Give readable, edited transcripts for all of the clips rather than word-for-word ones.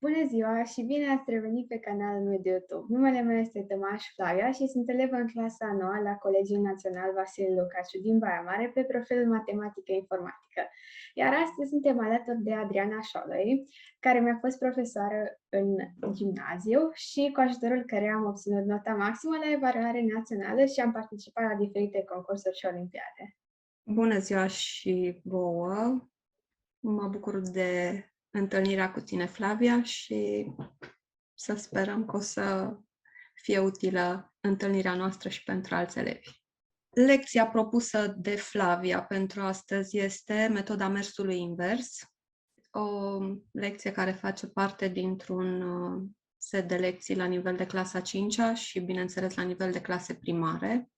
Bună ziua și bine ați revenit pe canalul meu de YouTube. Numele meu este Tămaș Flavia și sunt elevă în clasa 9 la Colegiul Național Vasile Lucaciu din Baia Mare pe profilul Matematică Informatică. Iar astăzi suntem alături de Adriana Șoloi, care mi-a fost profesoară în gimnaziu și cu ajutorul căreia am obținut nota maximă la evaluare națională și am participat la diferite concursuri și olimpiade. Bună ziua și vouă! Mă bucur de întâlnirea cu tine, Flavia, și să sperăm că o să fie utilă întâlnirea noastră și pentru alți elevi. Lecția propusă de Flavia pentru astăzi este metoda mersului invers, o lecție care face parte dintr-un set de lecții la nivel de clasa 5-a și, bineînțeles, la nivel de clase primare,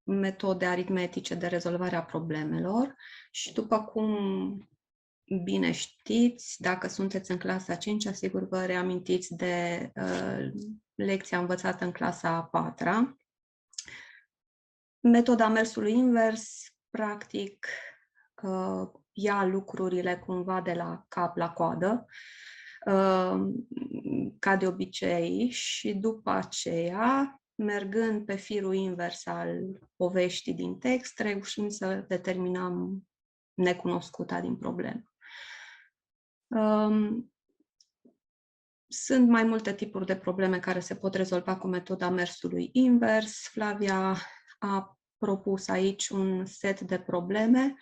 metode aritmetice de rezolvare a problemelor și, după cum bine știți, dacă sunteți în clasa 5-a, sigur vă reamintiți de lecția învățată în clasa 4-a. Metoda mersului invers, practic, ia lucrurile cumva de la cap la coadă, ca de obicei, și după aceea, mergând pe firul invers al poveștii din text, reușim să determinăm necunoscuta din problemă. Sunt mai multe tipuri de probleme care se pot rezolva cu metoda mersului invers. Flavia a propus aici un set de probleme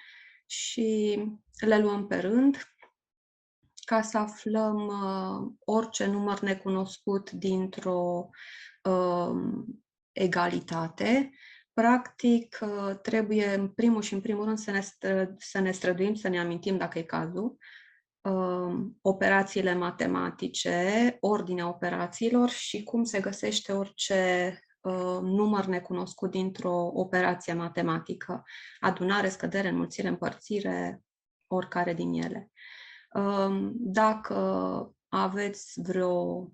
și le luăm pe rând ca să aflăm orice număr necunoscut dintr-o egalitate. Practic, trebuie în primul și în primul rând să ne străduim, să ne amintim, dacă e cazul, operațiile matematice, ordinea operațiilor și cum se găsește orice număr necunoscut dintr-o operație matematică, adunare, scădere, înmulțire, împărțire, oricare din ele. Dacă aveți vreo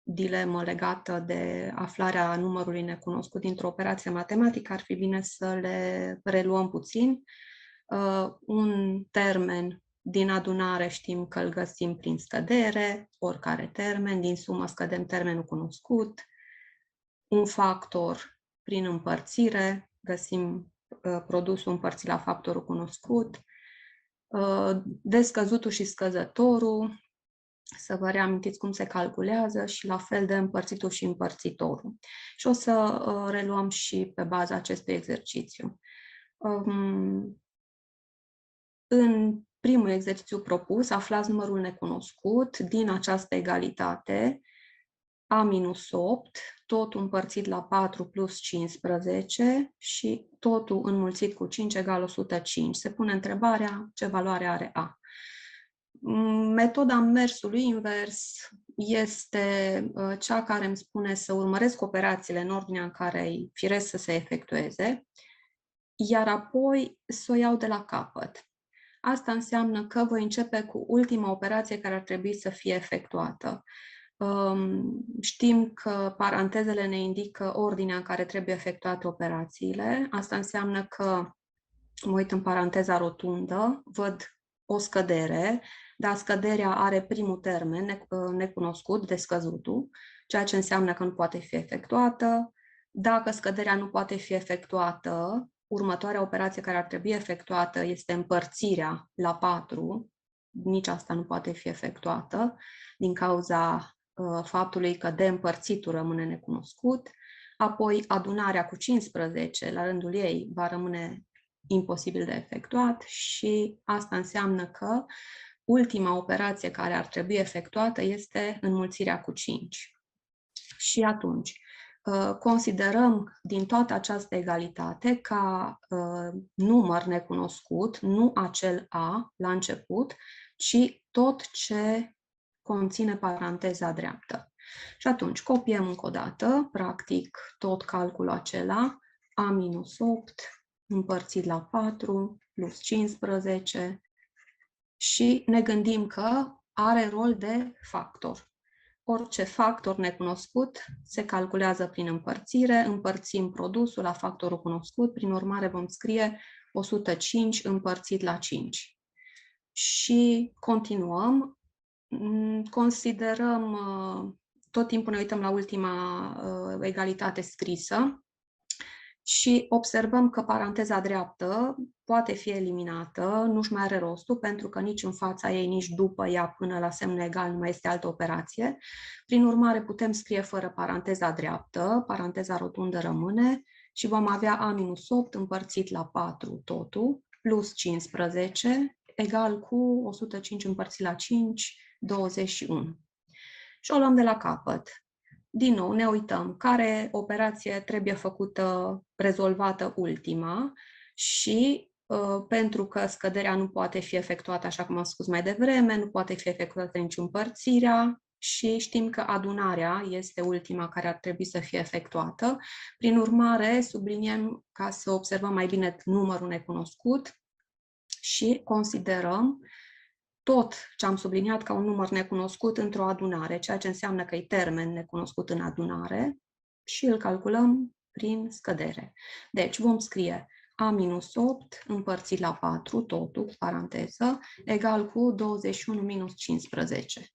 dilemă legată de aflarea numărului necunoscut dintr-o operație matematică, ar fi bine să le reluăm puțin. Un termen din adunare știm că îl găsim prin scădere, oricare termen, din sumă scădem termenul cunoscut, un factor prin împărțire, găsim produsul împărțit la factorul cunoscut, descăzutul și scăzătorul, să vă reamintiți cum se calculează, și la fel de împărțitul și împărțitorul. Și o să reluăm și pe baza acestui exercițiu. În primul exercițiu propus, aflați numărul necunoscut din această egalitate A-8, totul împărțit la 4 plus 15 și totul înmulțit cu 5 egal 105. Se pune întrebarea ce valoare are A. Metoda mersului invers este cea care îmi spune să urmăresc operațiile în ordinea în care e firesc să se efectueze, iar apoi să o iau de la capăt. Asta înseamnă că voi începe cu ultima operație care ar trebui să fie efectuată. Știm că parantezele ne indică ordinea în care trebuie efectuate operațiile. Asta înseamnă că mă uit în paranteza rotundă, văd o scădere, dar scăderea are primul termen necunoscut, descăzutul, ceea ce înseamnă că nu poate fi efectuată. Dacă scăderea nu poate fi efectuată, următoarea operație care ar trebui efectuată este împărțirea la 4. Nici asta nu poate fi efectuată din cauza faptului că de împărțitul rămâne necunoscut. Apoi adunarea cu 15 la rândul ei va rămâne imposibil de efectuat și asta înseamnă că ultima operație care ar trebui efectuată este înmulțirea cu 5. Și atunci considerăm din toată această egalitate ca număr necunoscut, nu acel A la început, ci tot ce conține paranteza dreaptă. Și atunci copiem încă o dată, practic tot calculul acela, A-8 împărțit la 4 plus 15 și ne gândim că are rol de factor. Orice factor necunoscut se calculează prin împărțire, împărțim produsul la factorul cunoscut, prin urmare vom scrie 105 împărțit la 5. Și continuăm, considerăm, tot timpul ne uităm la ultima egalitate scrisă și observăm că paranteza dreaptă poate fi eliminată, nu-și mai are rostul, pentru că nici în fața ei, nici după ea, până la semnul egal, nu mai este altă operație. Prin urmare, putem scrie fără paranteza dreaptă, paranteza rotundă rămâne și vom avea A-8 împărțit la 4 totul, plus 15, egal cu 105 împărțit la 5, 21. Și o luăm de la capăt. Din nou, ne uităm care operație trebuie făcută, rezolvată ultima și pentru că scăderea nu poate fi efectuată, așa cum am spus mai devreme, nu poate fi efectuată nici împărțirea și știm că adunarea este ultima care ar trebui să fie efectuată. Prin urmare, subliniem ca să observăm mai bine numărul necunoscut și considerăm tot ce am subliniat ca un număr necunoscut într-o adunare, ceea ce înseamnă că e termen necunoscut în adunare și îl calculăm prin scădere. Deci vom scrie A-8 împărțit la 4, totul, cu paranteză, egal cu 21 minus 15.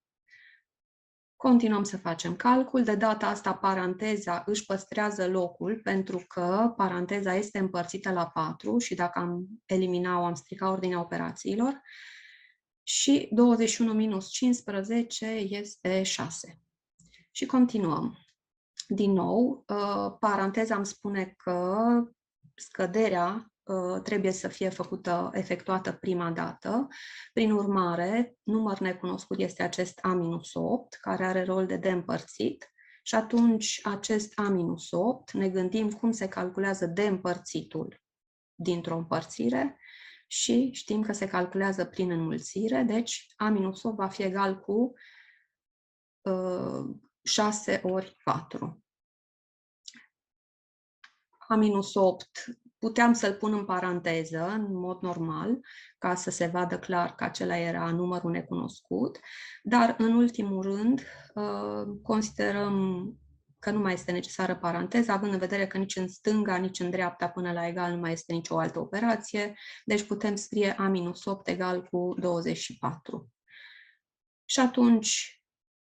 Continuăm să facem calcul. De data asta paranteza își păstrează locul pentru că paranteza este împărțită la 4 și dacă am eliminat-o, am stricat ordinea operațiilor. Și 21 minus 15 este 6. Și continuăm. Din nou, paranteza îmi spune că scăderea trebuie să fie efectuată prima dată. Prin urmare, număr necunoscut este acest A-8, care are rol de împărțit. Și atunci acest A-8, ne gândim cum se calculează împărțitul dintr-o împărțire și știm că se calculează prin înmulțire, deci A-8 va fi egal cu 6 ori 4. A-8 puteam să-l pun în paranteză, în mod normal, ca să se vadă clar că acela era numărul necunoscut, dar în ultimul rând considerăm că nu mai este necesară paranteza, având în vedere că nici în stânga, nici în dreapta până la egal nu mai este nicio altă operație, deci putem scrie A-8 egal cu 24. Și atunci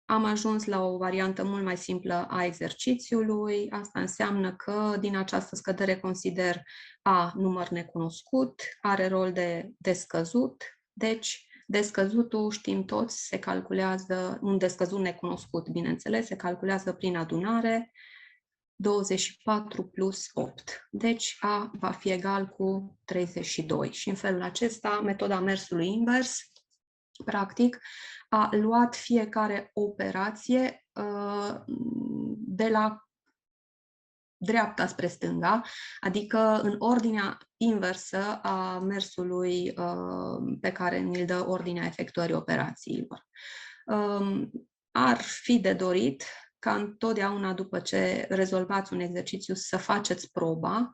am ajuns la o variantă mult mai simplă a exercițiului. Asta înseamnă că din această scădere consider A număr necunoscut, are rol de descăzut, deci descăzutul, știm toți, se calculează, un descăzut necunoscut, bineînțeles, se calculează prin adunare, 24 plus 8. Deci A va fi egal cu 32. Și în felul acesta, metoda mersului invers, practic, a luat fiecare operație de la dreapta spre stânga, adică în ordinea inversă a mersului pe care ni-l dă ordinea efectuării operațiilor. Ar fi de dorit ca întotdeauna după ce rezolvați un exercițiu să faceți proba,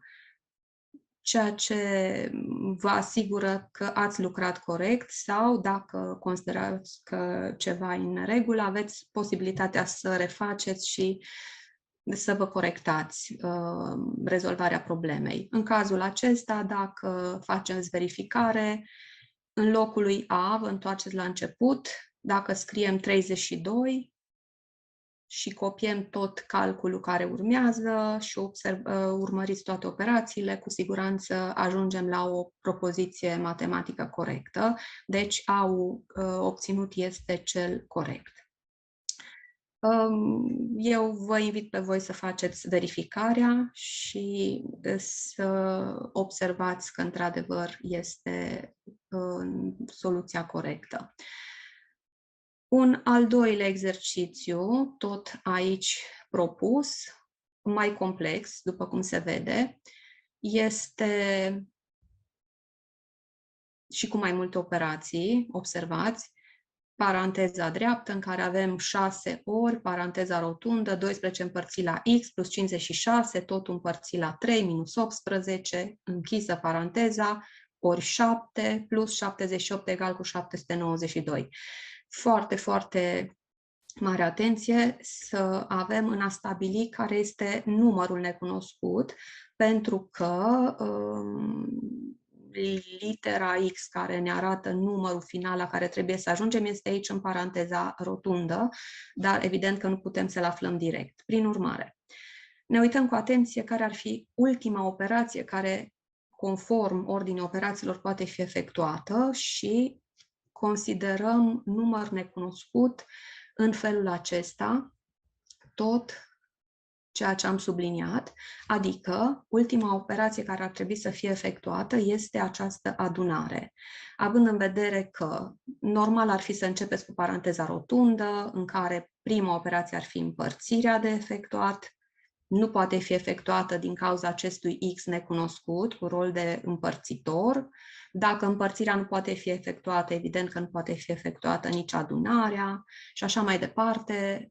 ceea ce vă asigură că ați lucrat corect sau dacă considerați că ceva e în neregulă, aveți posibilitatea să refaceți și să vă corectați rezolvarea problemei. În cazul acesta, dacă faceți verificare, în locul lui A vă întoarceți la început, dacă scriem 32, și copiem tot calculul care urmează și urmăriți toate operațiile, cu siguranță ajungem la o propoziție matematică corectă, deci A-ul obținut este cel corect. Eu vă invit pe voi să faceți verificarea și să observați că într-adevăr este soluția corectă. Un al doilea exercițiu, tot aici propus, mai complex, după cum se vede, este și cu mai multe operații, observați, paranteza dreaptă în care avem 6 ori, paranteza rotundă, 12 împărțit la x plus 56, tot împărțit la 3 minus 18, închisă paranteza, ori 7 plus 78 egal cu 792. Foarte, foarte mare atenție să avem în a stabili care este numărul necunoscut, pentru că litera X care ne arată numărul final la care trebuie să ajungem este aici în paranteza rotundă, dar evident că nu putem să-l aflăm direct. Prin urmare, ne uităm cu atenție care ar fi ultima operație care, conform ordinii operațiilor, poate fi efectuată și considerăm număr necunoscut în felul acesta, tot ceea ce am subliniat, adică ultima operație care ar trebui să fie efectuată este această adunare. Având în vedere că normal ar fi să începeți cu paranteza rotundă, în care prima operație ar fi împărțirea de efectuat, nu poate fi efectuată din cauza acestui X necunoscut cu rol de împărțitor. Dacă împărțirea nu poate fi efectuată, evident că nu poate fi efectuată nici adunarea și așa mai departe.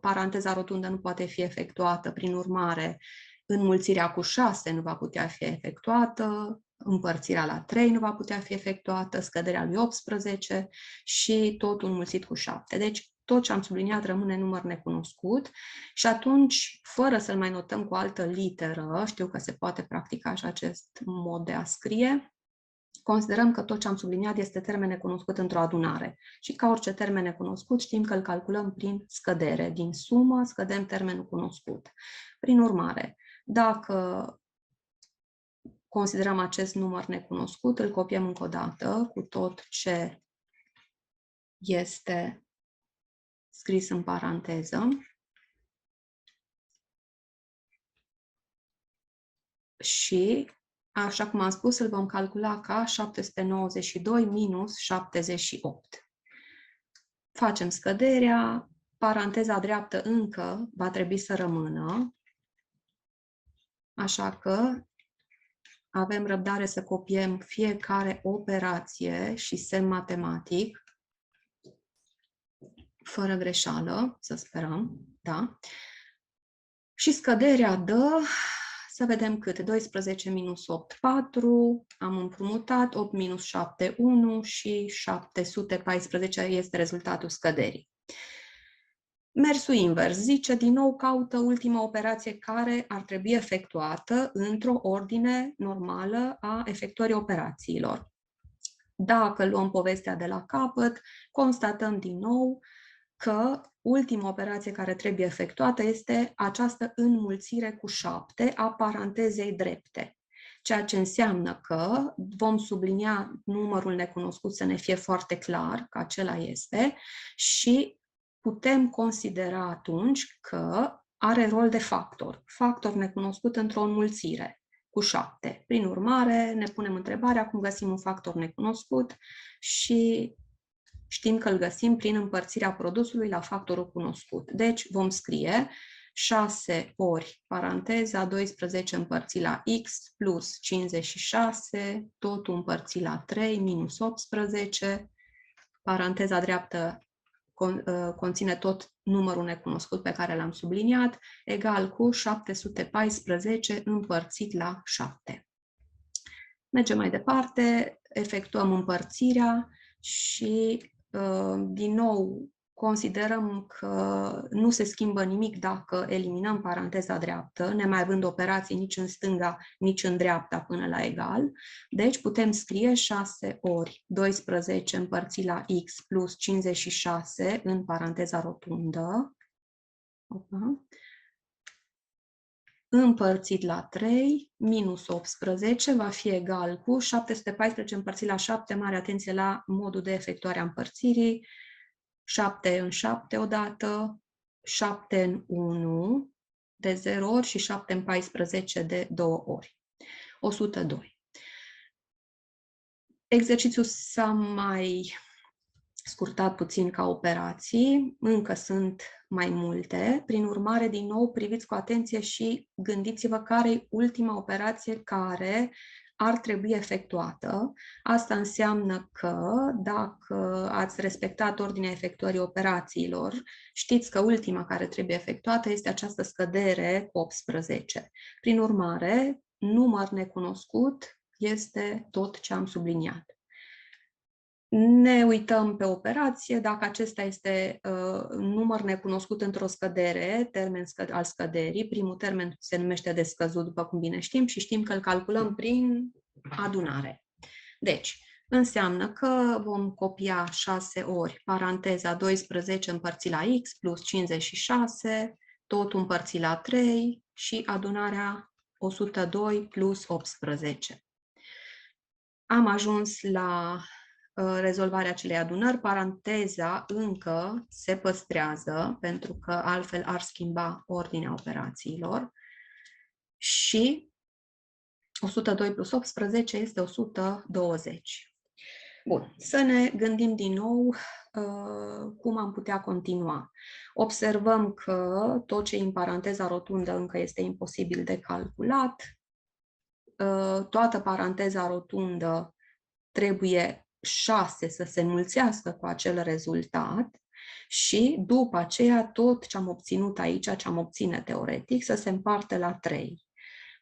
Paranteza rotundă nu poate fi efectuată, prin urmare, înmulțirea cu 6 nu va putea fi efectuată, împărțirea la 3 nu va putea fi efectuată, scăderea lui 18 și totul înmulțit cu 7. Deci, tot ce am subliniat rămâne număr necunoscut și atunci, fără să-l mai notăm cu altă literă, știu că se poate practica și acest mod de a scrie, considerăm că tot ce am subliniat este termen necunoscut într-o adunare. Și ca orice termen necunoscut, știm că îl calculăm prin scădere. Din sumă scădem termenul cunoscut. Prin urmare, dacă considerăm acest număr necunoscut, îl copiem încă o dată cu tot ce este scris în paranteză și, așa cum am spus, îl vom calcula ca 792 minus 78. Facem scăderea, paranteza dreaptă încă va trebui să rămână, așa că avem răbdare să copiem fiecare operație și semn matematic, fără greșeală, să sperăm, da? Și scăderea dă, să vedem cât, 12 minus 8, 4, am împrumutat, 8 minus 7, 1 și 714 este rezultatul scăderii. Mersul invers zice, din nou caută ultima operație care ar trebui efectuată într-o ordine normală a efectuării operațiilor. Dacă luăm povestea de la capăt, constatăm din nou că ultima operație care trebuie efectuată este această înmulțire cu 7 a parantezei drepte, ceea ce înseamnă că vom sublinia numărul necunoscut să ne fie foarte clar că acela este și putem considera atunci că are rol de factor, factor necunoscut într-o înmulțire cu 7. Prin urmare, ne punem întrebarea cum găsim un factor necunoscut și știm că îl găsim prin împărțirea produsului la factorul cunoscut. Deci vom scrie 6 ori paranteza 12 împărțit la x plus 56, totul împărțit la 3 minus 18, paranteza dreaptă conține tot numărul necunoscut pe care l-am subliniat, egal cu 714 împărțit la 7. Mergem mai departe, efectuăm împărțirea și din nou considerăm că nu se schimbă nimic dacă eliminăm paranteza dreaptă, nemai având operații nici în stânga, nici în dreapta până la egal. Deci putem scrie 6 ori 12 împărțit la x plus 56 în paranteza rotundă, împărțit la 3 minus 18 va fi egal cu 714 împărțit la 7, mare atenție la modul de efectuare a împărțirii, 7 în 7 odată, 7 în 1 de 0 ori și 7 în 14 de 2 ori. 102. Exercițiul s-a mai scurtat puțin ca operații, încă sunt mai multe, prin urmare, din nou, priviți cu atenție și gândiți-vă care e ultima operație care ar trebui efectuată. Asta înseamnă că, dacă ați respectat ordinea efectuării operațiilor, știți că ultima care trebuie efectuată este această scădere cu 18. Prin urmare, număr necunoscut este tot ce am subliniat. Ne uităm pe operație, dacă acesta este număr necunoscut într-o scădere, termen al scăderii, primul termen se numește de scăzut, după cum bine știm, și știm că îl calculăm prin adunare. Deci, înseamnă că vom copia 6 ori paranteza 12 împărțit la x plus 56, tot împărțit la 3 și adunarea 102 plus 18. Am ajuns la rezolvarea acelei adunări. Paranteza încă se păstrează, pentru că altfel ar schimba ordinea operațiilor. Și 102 plus 18 este 120. Bun, să ne gândim din nou cum am putea continua. Observăm că tot ce e în paranteza rotundă încă este imposibil de calculat. Toată paranteza rotundă trebuie 6 să se înmulțească cu acel rezultat și după aceea tot ce am obținut aici, ce am obține teoretic, să se împarte la 3.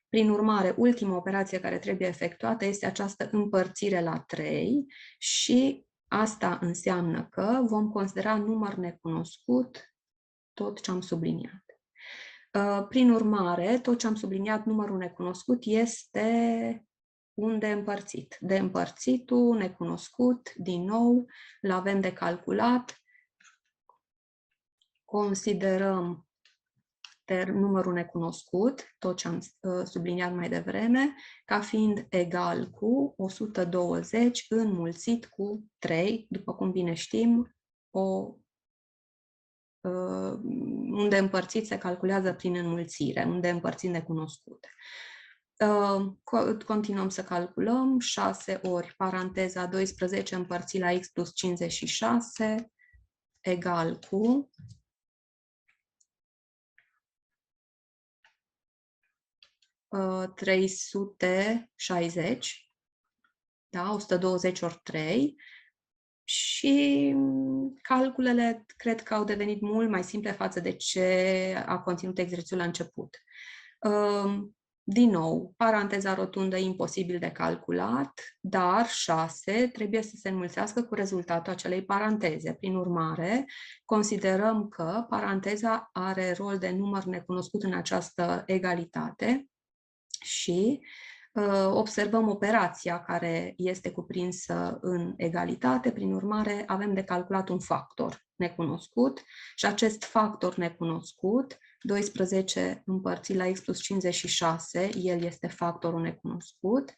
Prin urmare, ultima operație care trebuie efectuată este această împărțire la 3 și asta înseamnă că vom considera număr necunoscut tot ce am subliniat. Prin urmare, tot ce am subliniat, numărul necunoscut, este un de împărțit. De împărțitul necunoscut, din nou, îl avem de calculat. Considerăm numărul necunoscut, tot ce am subliniat mai devreme, ca fiind egal cu 120 înmulțit cu 3, după cum bine știm, un de împărțit se calculează prin înmulțire, un de împărțit necunoscut. Continuăm să calculăm. 6 ori paranteza 12 împărțit la x plus 56 egal cu 360, da? 120 ori 3 și calculele cred că au devenit mult mai simple față de ce a conținut exercițiul la început. Din nou, paranteza rotundă imposibil de calculat, dar 6 trebuie să se înmulțească cu rezultatul acelei paranteze. Prin urmare, considerăm că paranteza are rol de număr necunoscut în această egalitate și observăm operația care este cuprinsă în egalitate. Prin urmare, avem de calculat un factor necunoscut și acest factor necunoscut, 12 împărțit la x plus 56, el este factorul necunoscut,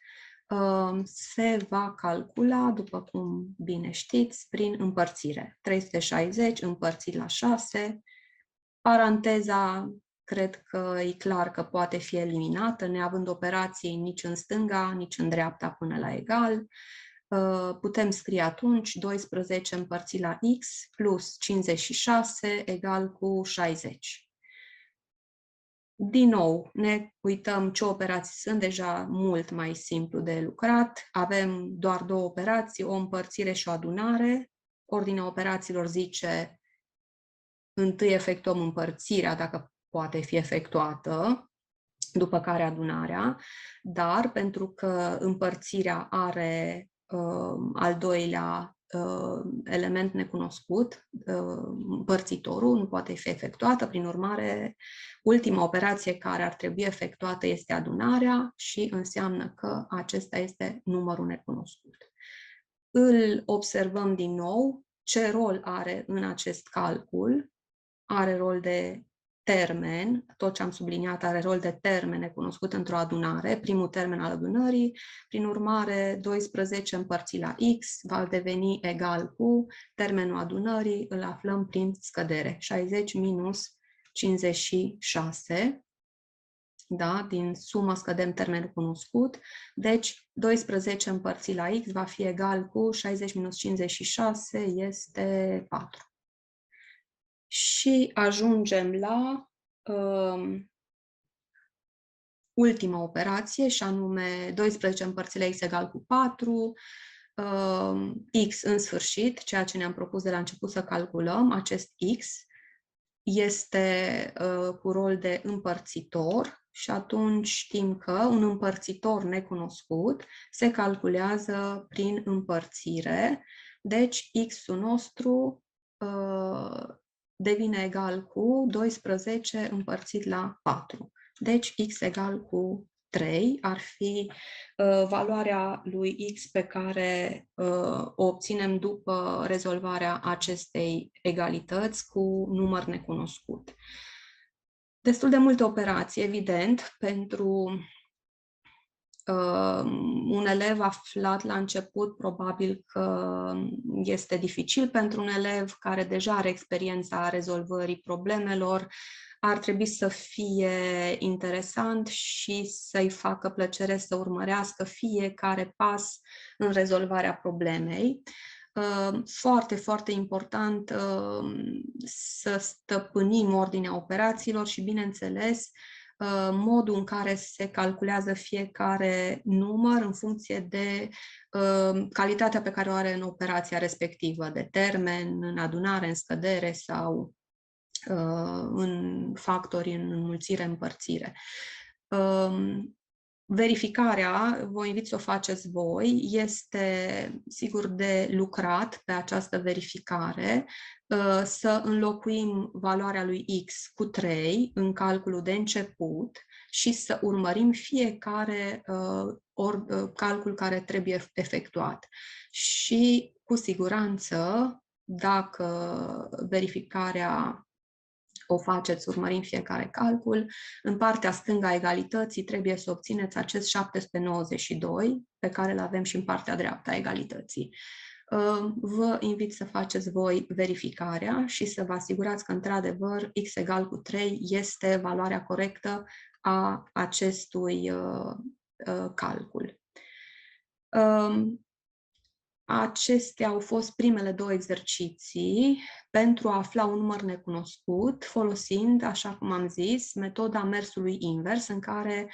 se va calcula, după cum bine știți, prin împărțire. 360 împărțit la 6, paranteza cred că e clar că poate fi eliminată, neavând operații nici în stânga, nici în dreapta până la egal. Putem scrie atunci 12 împărțit la x plus 56 egal cu 60. Din nou, ne uităm ce operații sunt, deja mult mai simplu de lucrat. Avem doar două operații, o împărțire și o adunare. Ordinea operațiilor zice întâi efectuăm împărțirea, dacă poate fi efectuată, după care adunarea, dar pentru că împărțirea are al doilea element necunoscut, împărțitorul, nu poate fi efectuată, prin urmare, ultima operație care ar trebui efectuată este adunarea și înseamnă că acesta este numărul necunoscut. Îl observăm din nou, ce rol are în acest calcul, are rol de termen, tot ce am subliniat are rol de termen necunoscut într-o adunare, primul termen al adunării, prin urmare 12 împărțit la x va deveni egal cu termenul adunării, îl aflăm prin scădere, 60 minus 56, da? Din sumă scădem termenul cunoscut, deci 12 împărțit la x va fi egal cu 60 minus 56 este 4. Și ajungem la ultima operație, și anume 12 împărțit la x egal cu 4, x în sfârșit, ceea ce ne-am propus de la început să calculăm, acest x este cu rol de împărțitor și atunci știm că un împărțitor necunoscut se calculează prin împărțire, deci x-ul nostru devine egal cu 12 împărțit la 4. Deci x egal cu 3 ar fi valoarea lui x pe care o obținem după rezolvarea acestei egalități cu număr necunoscut. Destul de multe operații, evident, pentru un elev aflat la început, probabil că este dificil pentru un elev care deja are experiența rezolvării problemelor, ar trebui să fie interesant și să-i facă plăcere să urmărească fiecare pas în rezolvarea problemei. Foarte, foarte important să stăpânim ordinea operațiilor și, bineînțeles, modul în care se calculează fiecare număr în funcție de calitatea pe care o are în operația respectivă, de termen, în adunare, în scădere sau în factori, în înmulțire, împărțire. Verificarea, vă invit să o faceți voi, este sigur de lucrat pe această verificare, să înlocuim valoarea lui x cu 3 în calculul de început și să urmărim fiecare calcul care trebuie efectuat. Și cu siguranță, dacă verificarea o faceți urmărind fiecare calcul, în partea stângă a egalității trebuie să obțineți acest 792, pe care îl avem și în partea dreaptă a egalității. Vă invit să faceți voi verificarea și să vă asigurați că, într-adevăr, x egal cu 3 este valoarea corectă a acestui calcul. Acestea au fost primele 2 exerciții pentru a afla un număr necunoscut, folosind, așa cum am zis, metoda mersului invers, în care,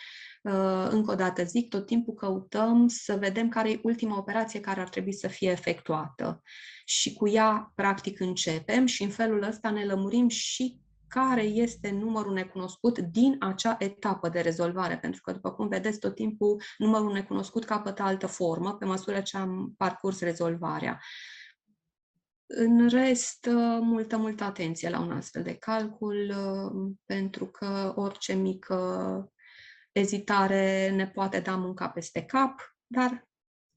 încă o dată zic, tot timpul căutăm să vedem care e ultima operație care ar trebui să fie efectuată. Și cu ea, practic, începem și în felul ăsta ne lămurim și care este numărul necunoscut din acea etapă de rezolvare, pentru că, după cum vedeți, tot timpul numărul necunoscut capătă altă formă pe măsură ce am parcurs rezolvarea. În rest, multă atenție la un astfel de calcul, pentru că orice mică ezitare ne poate da munca peste cap, dar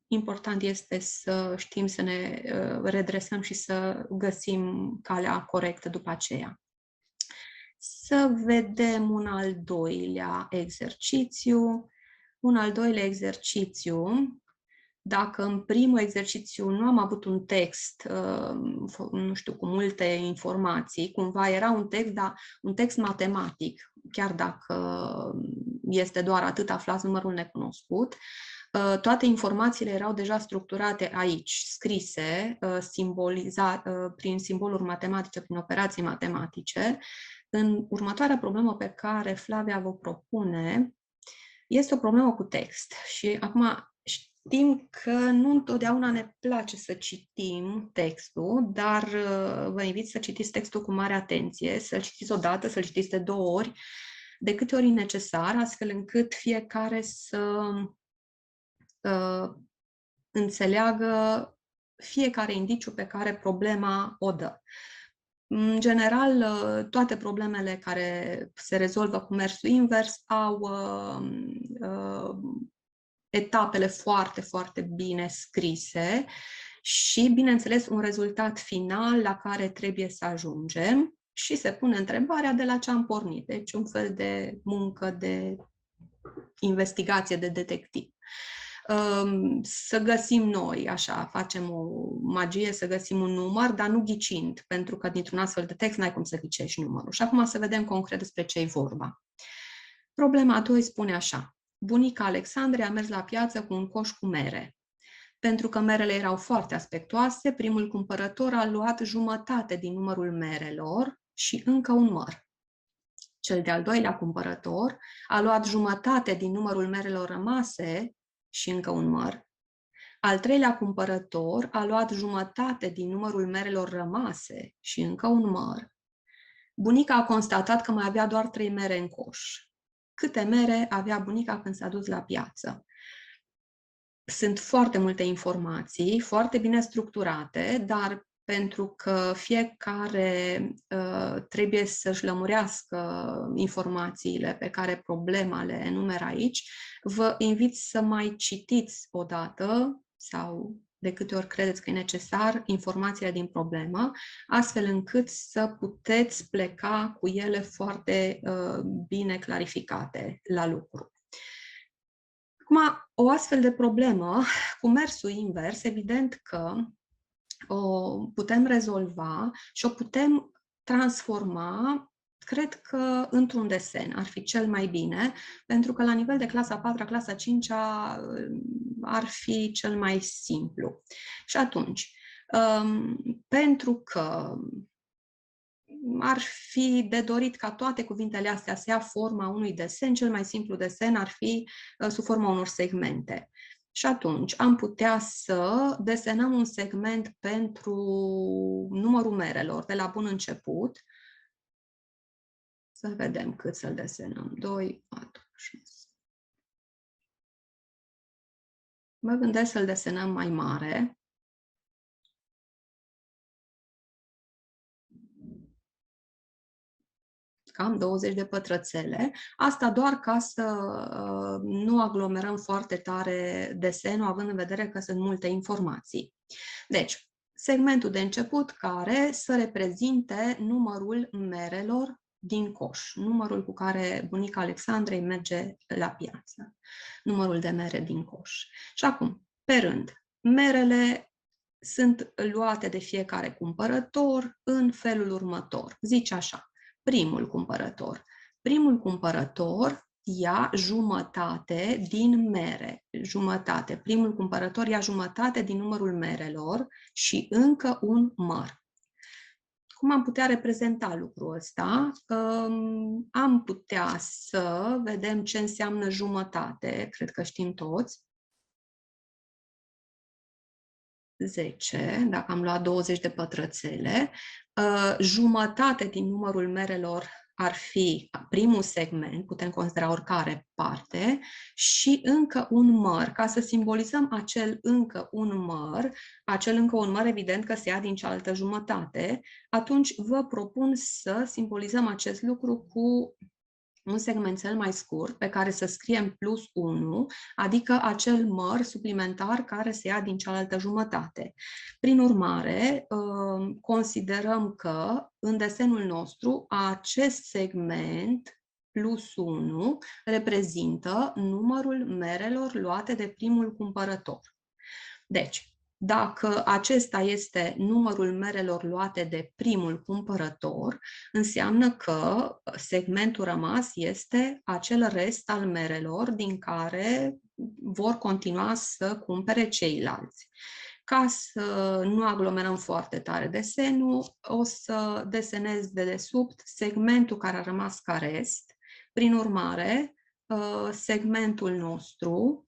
important este să știm să ne redresăm și să găsim calea corectă după aceea. Să vedem un al doilea exercițiu. Un al doilea exercițiu, dacă în primul exercițiu nu am avut un text, nu știu, cu multe informații, cumva era un text, dar un text matematic, chiar dacă este doar atât aflați numărul necunoscut, toate informațiile erau deja structurate aici, scrise, prin simboluri matematice, prin operații matematice. În următoarea problemă pe care Flavia vă propune, este o problemă cu text. Și acum știm că nu întotdeauna ne place să citim textul, dar vă invit să citiți textul cu mare atenție, să-l citiți odată, să-l citiți de 2 ori, de câte ori e necesar, astfel încât fiecare să înțeleagă fiecare indiciu pe care problema o dă. În general, toate problemele care se rezolvă cu mersul invers au etapele foarte, foarte bine scrise și, bineînțeles, un rezultat final la care trebuie să ajungem și se pune întrebarea de la ce am pornit. Deci un fel de muncă de investigație, de detectiv. Să găsim noi, așa, facem o magie, să găsim un număr, dar nu ghicind, pentru că dintr-un astfel de text n-ai cum să ghicești numărul. Și acum să vedem concret despre ce e vorba. Problema 2 spune așa. Bunica Alexandrei a mers la piață cu un coș cu mere. Pentru că merele erau foarte aspectoase, primul cumpărător a luat jumătate din numărul merelor și încă un măr. Cel de-al doilea cumpărător a luat jumătate din numărul merelor rămase și încă un măr. Al treilea cumpărător a luat jumătate din numărul merelor rămase și încă un măr. Bunica a constatat că mai avea doar 3 mere în coș. Câte mere avea bunica când s-a dus la piață? Sunt foarte multe informații, foarte bine structurate, dar pentru că fiecare trebuie să-și lămurească informațiile pe care problema le enumeră aici, vă invit să mai citiți odată sau de câte ori credeți că e necesar informațiile din problemă, astfel încât să puteți pleca cu ele foarte bine clarificate la lucru. Acum, o astfel de problemă cu mersul invers, evident că o putem rezolva și o putem transforma, cred că, într-un desen. Ar fi cel mai bine, pentru că la nivel de clasa 4, clasa 5 ar fi cel mai simplu. Și atunci, pentru că ar fi de dorit ca toate cuvintele astea să ia forma unui desen, cel mai simplu desen ar fi sub forma unor segmente. Și atunci am putea să desenăm un segment pentru numărul merelor de la bun început. Să vedem cât să-l desenăm. 2, 4, 6. Mă gândesc să-l desenăm mai mare. Cam 20 de pătrățele. Asta doar ca să nu aglomerăm foarte tare desenul, având în vedere că sunt multe informații. Deci, segmentul de început care să reprezinte numărul merelor din coș, numărul cu care bunica Alexandrei merge la piață, numărul de mere din coș. Și acum, pe rând, merele sunt luate de fiecare cumpărător în felul următor. Zice așa. Primul cumpărător. Primul cumpărător ia jumătate din mere. Jumătate. Primul cumpărător ia jumătate din numărul merelor și încă un măr. Cum am putea reprezenta lucrul ăsta? Am putea să vedem ce înseamnă jumătate. Cred că știm toți. 10, dacă am luat 20 de pătrățele, jumătate din numărul merelor ar fi primul segment, putem considera oricare parte, și încă un măr. Ca să simbolizăm acel încă un măr, evident că se ia din cealaltă jumătate, atunci vă propun să simbolizăm acest lucru cu un segmentel mai scurt pe care să scriem plus 1, adică acel măr suplimentar care se ia din cealaltă jumătate. Prin urmare, considerăm că în desenul nostru acest segment plus 1 reprezintă numărul merelor luate de primul cumpărător. Deci, dacă acesta este numărul merelor luate de primul cumpărător, înseamnă că segmentul rămas este acel rest al merelor din care vor continua să cumpere ceilalți. Ca să nu aglomerăm foarte tare desenul, o să desenez de desubt segmentul care a rămas ca rest. Prin urmare, segmentul nostru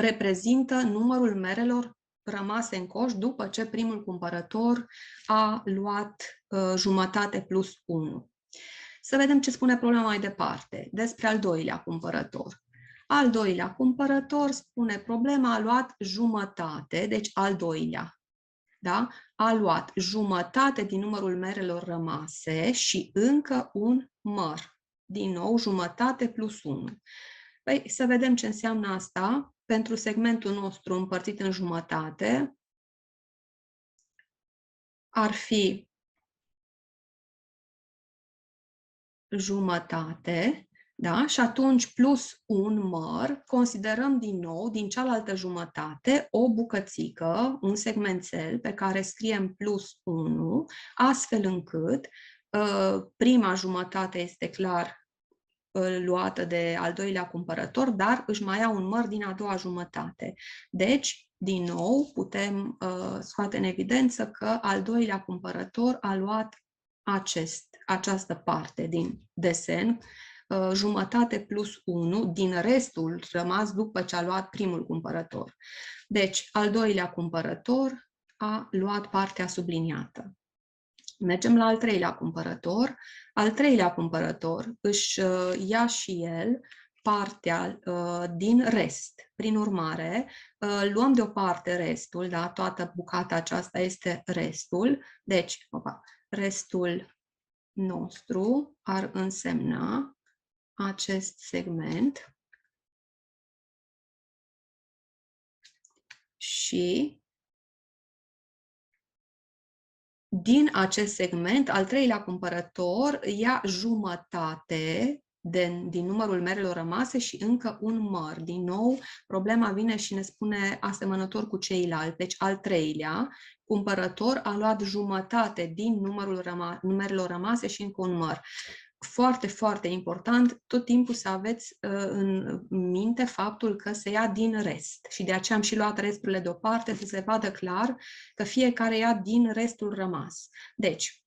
reprezintă numărul merelor rămase în coș după ce primul cumpărător a luat jumătate plus 1. Să vedem ce spune problema mai departe, despre al doilea cumpărător. Al doilea cumpărător, spune problema, a luat jumătate, deci al doilea. Da? A luat jumătate din numărul merelor rămase și încă un măr. Din nou, jumătate plus 1. Păi, să vedem ce înseamnă asta. Pentru segmentul nostru împărțit în jumătate, ar fi jumătate, da? Și atunci plus un măr, considerăm din nou din cealaltă jumătate o bucățică, un segmentel pe care scriem plus 1, astfel încât prima jumătate este clar luată de al doilea cumpărător, dar își mai ia un măr din a doua jumătate. Deci, din nou, putem scoate în evidență că al doilea cumpărător a luat această parte din desen, jumătate plus 1 din restul rămas după ce a luat primul cumpărător. Deci, al doilea cumpărător a luat partea subliniată. Mergem la al treilea cumpărător. Al treilea cumpărător își ia și el partea din rest. Prin urmare, luăm deoparte restul, da? Toată bucata aceasta este restul. Deci, restul nostru ar însemna acest segment și din acest segment, al treilea cumpărător ia jumătate din numărul merelor rămase și încă un măr. Din nou, problema vine și ne spune asemănător cu ceilalți. Deci, al treilea cumpărător a luat jumătate din numărul numerelor rămase și încă un măr. Foarte, foarte important, tot timpul să aveți în minte faptul că se ia din rest. Și de aceea am și luat resturile deoparte, să se vadă clar că fiecare ia din restul rămas. Deci,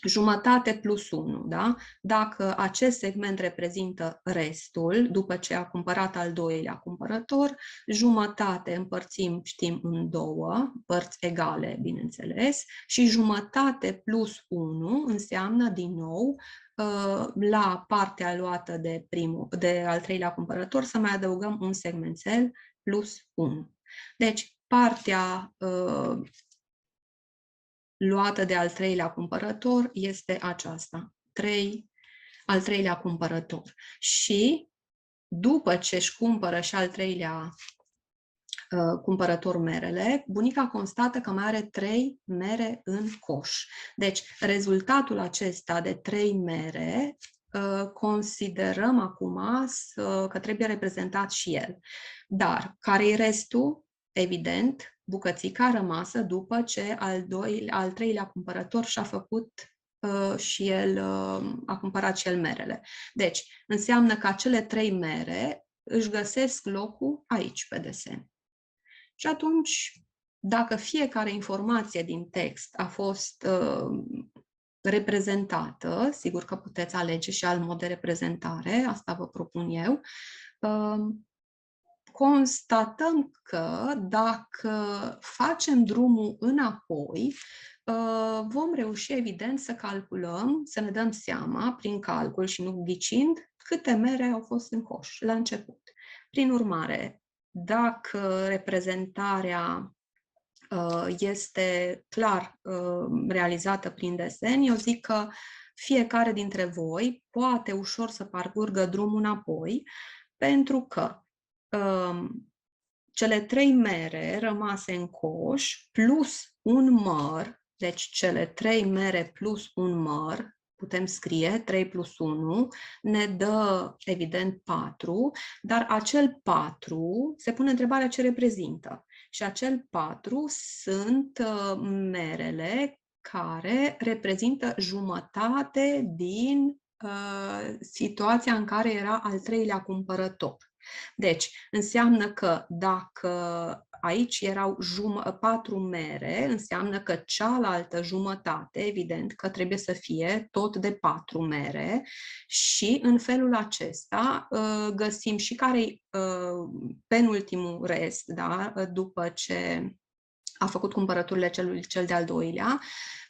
jumătate plus 1, da? Dacă acest segment reprezintă restul, după ce a cumpărat al doilea cumpărător, jumătate împărțim, știm, în două, părți egale, bineînțeles, și jumătate plus 1 înseamnă, din nou, la partea luată de al treilea cumpărător să mai adăugăm un segmentel plus 1. Deci, partea luată de al treilea cumpărător este aceasta, al treilea cumpărător. Și după ce își cumpără și al treilea cumpărător merele, bunica constată că mai are 3 mere în coș. Deci, rezultatul acesta de 3 mere considerăm acum că trebuie reprezentat și el. Dar, care-i restul? Evident, bucățica rămasă după ce al treilea cumpărător și-a făcut și el, a cumpărat și el merele. Deci, înseamnă că acele 3 mere își găsesc locul aici pe desen. Și atunci, dacă fiecare informație din text a fost reprezentată, sigur că puteți alege și alt mod de reprezentare, asta vă propun eu, constatăm că dacă facem drumul înapoi, vom reuși, evident, să calculăm, să ne dăm seama, prin calcul și nu ghicind, câte mere au fost în coș la început. Prin urmare, dacă reprezentarea este clar realizată prin desen, eu zic că fiecare dintre voi poate ușor să parcurgă drumul înapoi, pentru că cele 3 mere rămase în coș plus un măr, deci cele 3 mere plus un măr, putem scrie 3 plus 1, ne dă, evident, 4, dar acel 4, se pune întrebarea ce reprezintă. Și acel 4 sunt merele care reprezintă jumătate din situația în care era al treilea cumpărător. Deci, înseamnă că dacă aici erau 4 mere, înseamnă că cealaltă jumătate, evident că trebuie să fie tot de 4 mere și în felul acesta găsim și care-i penultimul rest, da? După ce a făcut cumpărăturile cel de-al doilea,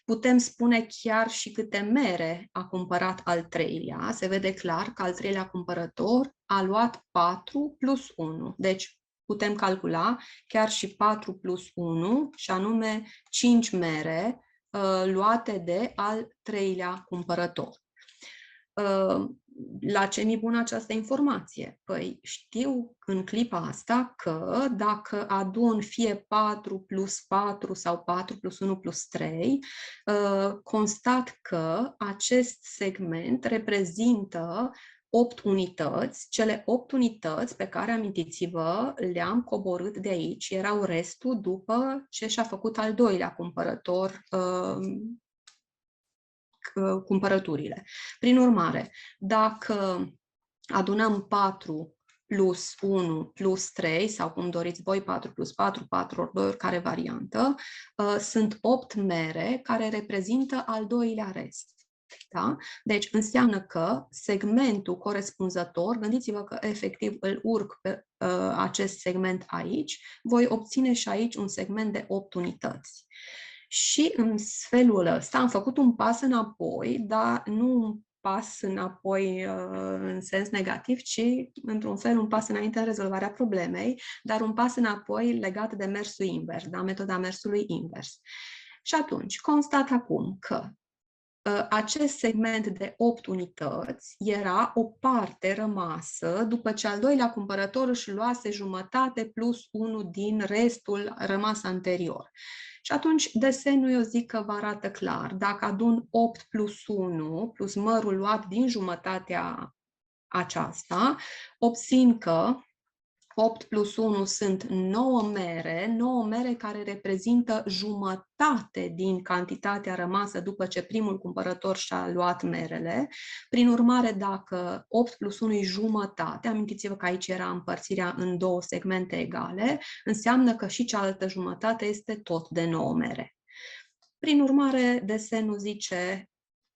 putem spune chiar și câte mere a cumpărat al treilea. Se vede clar că al treilea cumpărător a luat 4 plus 1. Deci putem calcula chiar și 4 plus 1, și anume 5 mere luate de al treilea cumpărător. La ce mi bună această informație? Păi știu în clipa asta că dacă adun fie 4 plus 4 sau 4 plus 1 plus 3, constat că acest segment reprezintă 8 unități. Cele 8 unități pe care, amintiți-vă, le-am coborât de aici, erau restul după ce și-a făcut al doilea cumpărător cumpărăturile. Prin urmare, dacă adunăm 4 plus 1 plus 3, sau cum doriți voi, 4 plus 4, 4 ori 2, oricare variantă, sunt 8 mere care reprezintă al doilea rest. Da? Deci înseamnă că segmentul corespunzător, gândiți-vă că efectiv îl urc pe acest segment aici, voi obține și aici un segment de 8 unități. Și în felul ăsta am făcut un pas înapoi, dar nu pas înapoi în sens negativ, ci, într-un fel, un pas înainte în rezolvarea problemei, dar un pas înapoi legat de mersul invers, da? Metoda mersului invers. Și atunci, constat acum că acest segment de 8 unități era o parte rămasă după ce al doilea cumpărător își luase jumătate plus 1 din restul rămas anterior. Și atunci desenul eu zic că vă arată clar. Dacă adun 8 plus 1 plus mărul luat din jumătatea aceasta, obțin că 8 plus 1 sunt 9 mere care reprezintă jumătate din cantitatea rămasă după ce primul cumpărător și-a luat merele. Prin urmare, dacă 8 plus 1 e jumătate, amintiți-vă că aici era împărțirea în două segmente egale, înseamnă că și cealaltă jumătate este tot de 9 mere. Prin urmare, desenul zice: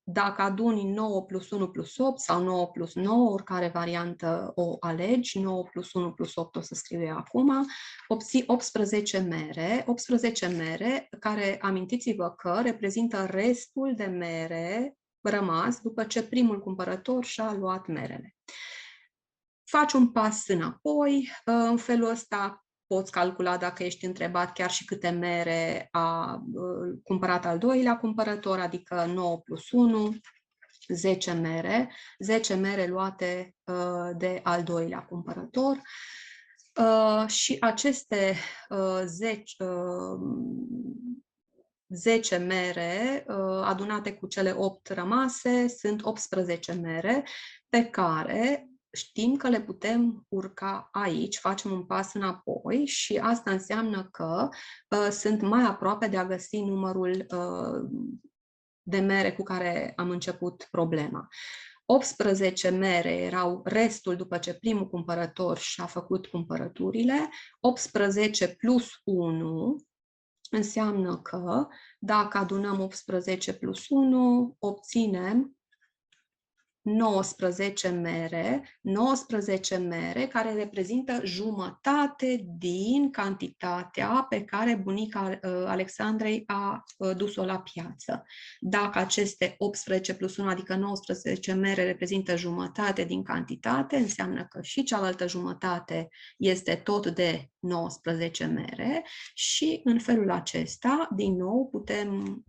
dacă aduni 9 plus 1 plus 8 sau 9 plus 9, oricare variantă o alegi, 9 plus 1 plus 8 o să scriu eu acum, obții 18 mere, 18 mere care, amintiți-vă că reprezintă restul de mere rămas după ce primul cumpărător și-a luat merele. Faci un pas înapoi, în felul ăsta poți calcula, dacă ești întrebat, chiar și câte mere a cumpărat al doilea cumpărător, adică 9 plus 1, 10 mere, 10 mere luate de al doilea cumpărător. Și aceste 10 mere adunate cu cele 8 rămase sunt 18 mere pe care știm că le putem urca aici, facem un pas înapoi și asta înseamnă că sunt mai aproape de a găsi numărul de mere cu care am început problema. 18 mere erau restul după ce primul cumpărător și-a făcut cumpărăturile, 18 plus 1 înseamnă că dacă adunăm 18 plus 1, obținem 19 mere care reprezintă jumătate din cantitatea pe care bunica Alexandrei a dus-o la piață. Dacă aceste 18 plus 1, adică 19 mere, reprezintă jumătate din cantitate, înseamnă că și cealaltă jumătate este tot de 19 mere și în felul acesta, din nou, putem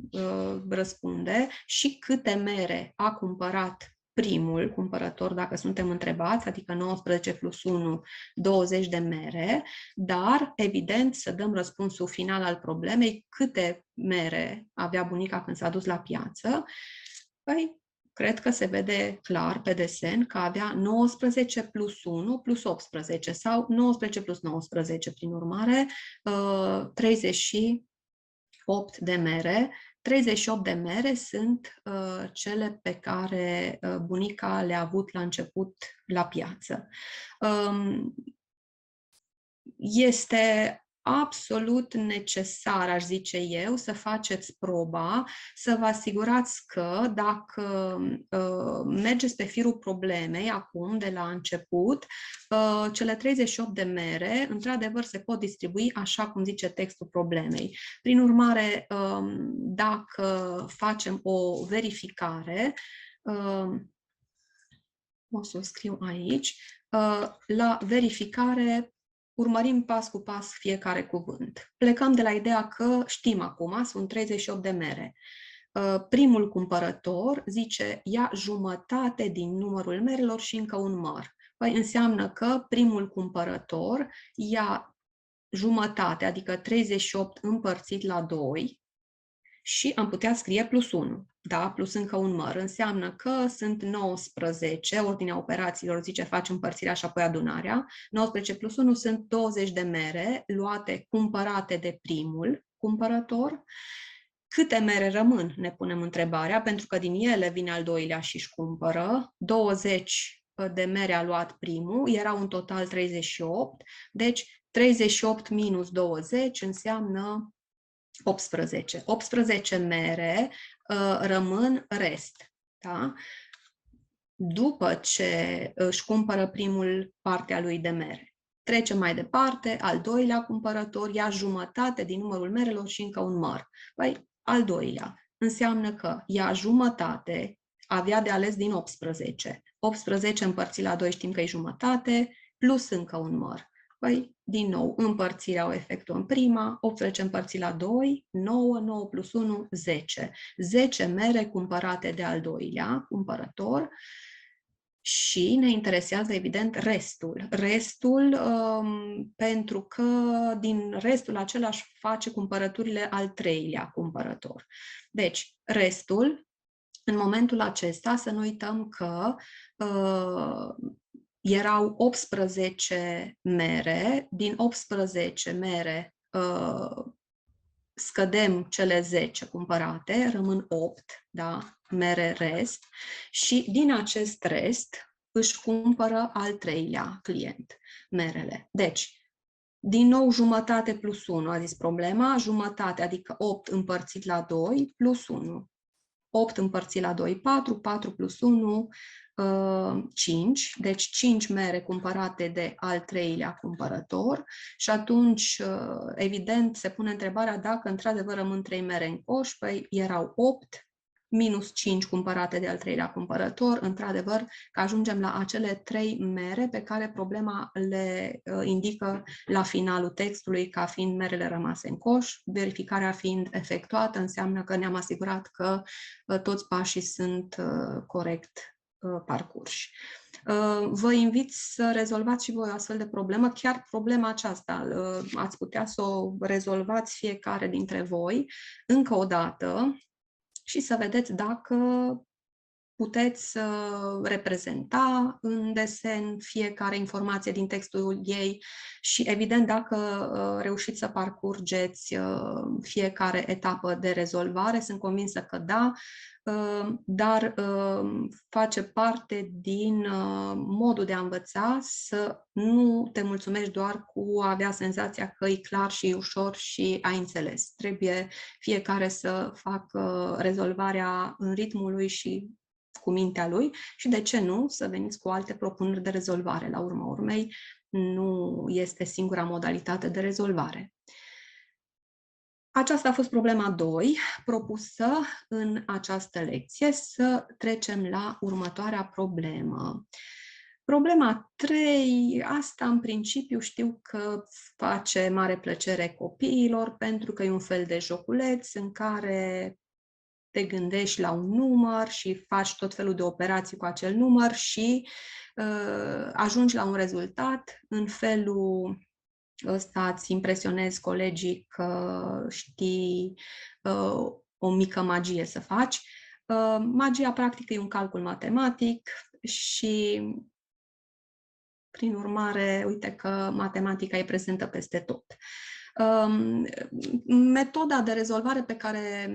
răspunde și câte mere a cumpărat primul cumpărător, dacă suntem întrebați, adică 19 plus 1, 20 de mere, dar, evident, să dăm răspunsul final al problemei, câte mere avea bunica când s-a dus la piață. Păi, cred că se vede clar pe desen că avea 19 plus 1 plus 18 sau 19 plus 19, prin urmare, 38 de mere. 38 de mere sunt cele pe care bunica le-a avut la început la piață. Este absolut necesar, aș zice eu, să faceți proba, să vă asigurați că dacă mergeți pe firul problemei acum, de la început, cele 38 de mere, într-adevăr, se pot distribui așa cum zice textul problemei. Prin urmare, dacă facem o verificare, o să o scriu aici, la verificare urmărim pas cu pas fiecare cuvânt. Plecăm de la ideea că știm acum, sunt 38 de mere. Primul cumpărător zice, ia jumătate din numărul merelor și încă un măr. Păi înseamnă că primul cumpărător ia jumătate, adică 38 împărțit la 2 și am putea scrie plus 1. Da, plus încă un măr. Înseamnă că sunt 19, ordinea operațiilor zice facem împărțirea și apoi adunarea. 19 plus 1 sunt 20 de mere luate, cumpărate de primul cumpărător. Câte mere rămân, ne punem întrebarea, pentru că din ele vine al doilea și își cumpără. 20 de mere a luat primul, erau în total 38, deci 38 minus 20 înseamnă 18. 18 mere rămân rest. Da? După ce își cumpără primul partea lui de mere. Trece mai departe, al doilea cumpărător ia jumătate din numărul merelor și încă un măr. Păi, al doilea înseamnă că ia jumătate, avea de ales din 18. 18 împărțit la 2 știm că e jumătate, plus încă un măr. Păi, din nou, împărțirea o efectuăm prima, 18 împărțit la 2, 9, 9 plus 1, 10. 10 mere cumpărate de al doilea cumpărător și ne interesează, evident, restul. Restul, pentru că din restul acela își face cumpărăturile al treilea cumpărător. Deci, restul, în momentul acesta, să nu uităm că erau 18 mere, din 18 mere scădem cele 10 cumpărate, rămân 8, da, mere rest, și din acest rest își cumpără al treilea client merele. Deci, din nou jumătate plus 1, a zis problema, jumătate, adică 8 împărțit la 2 plus 1. 8 împărțit la 2, 4, 4 plus 1, 5, deci 5 mere cumpărate de al treilea cumpărător și atunci, evident, se pune întrebarea dacă într-adevăr rămân 3 mere în coș, păi erau 8 minus 5 cumpărate de al treilea cumpărător, într-adevăr că ajungem la acele 3 mere pe care problema le indică la finalul textului ca fiind merele rămase în coș, verificarea fiind efectuată, înseamnă că ne-am asigurat că toți pașii sunt corect parcurși. Vă invit să rezolvați și voi o astfel de problemă, chiar problema aceasta. Ați putea să o rezolvați fiecare dintre voi încă o dată și să vedeți dacă puteți reprezenta în desen fiecare informație din textul ei și, evident, dacă reușiți să parcurgeți fiecare etapă de rezolvare, sunt convinsă că da, dar face parte din modul de a învăța să nu te mulțumești doar cu a avea senzația că e clar și ușor și ai înțeles. Trebuie fiecare să facă rezolvarea în ritmul lui și cu mintea lui și, de ce nu, să veniți cu alte propuneri de rezolvare. La urma urmei, nu este singura modalitate de rezolvare. Aceasta a fost problema 2, propusă în această lecție. Să trecem la următoarea problemă. Problema 3, asta în principiu știu că face mare plăcere copiilor, pentru că e un fel de joculeț în care te gândești la un număr și faci tot felul de operații cu acel număr și ajungi la un rezultat. În felul ăsta îți impresionezi colegii că știi o mică magie să faci. Magia, practic, e un calcul matematic și, prin urmare, uite că matematica e prezentă peste tot. Metoda de rezolvare pe care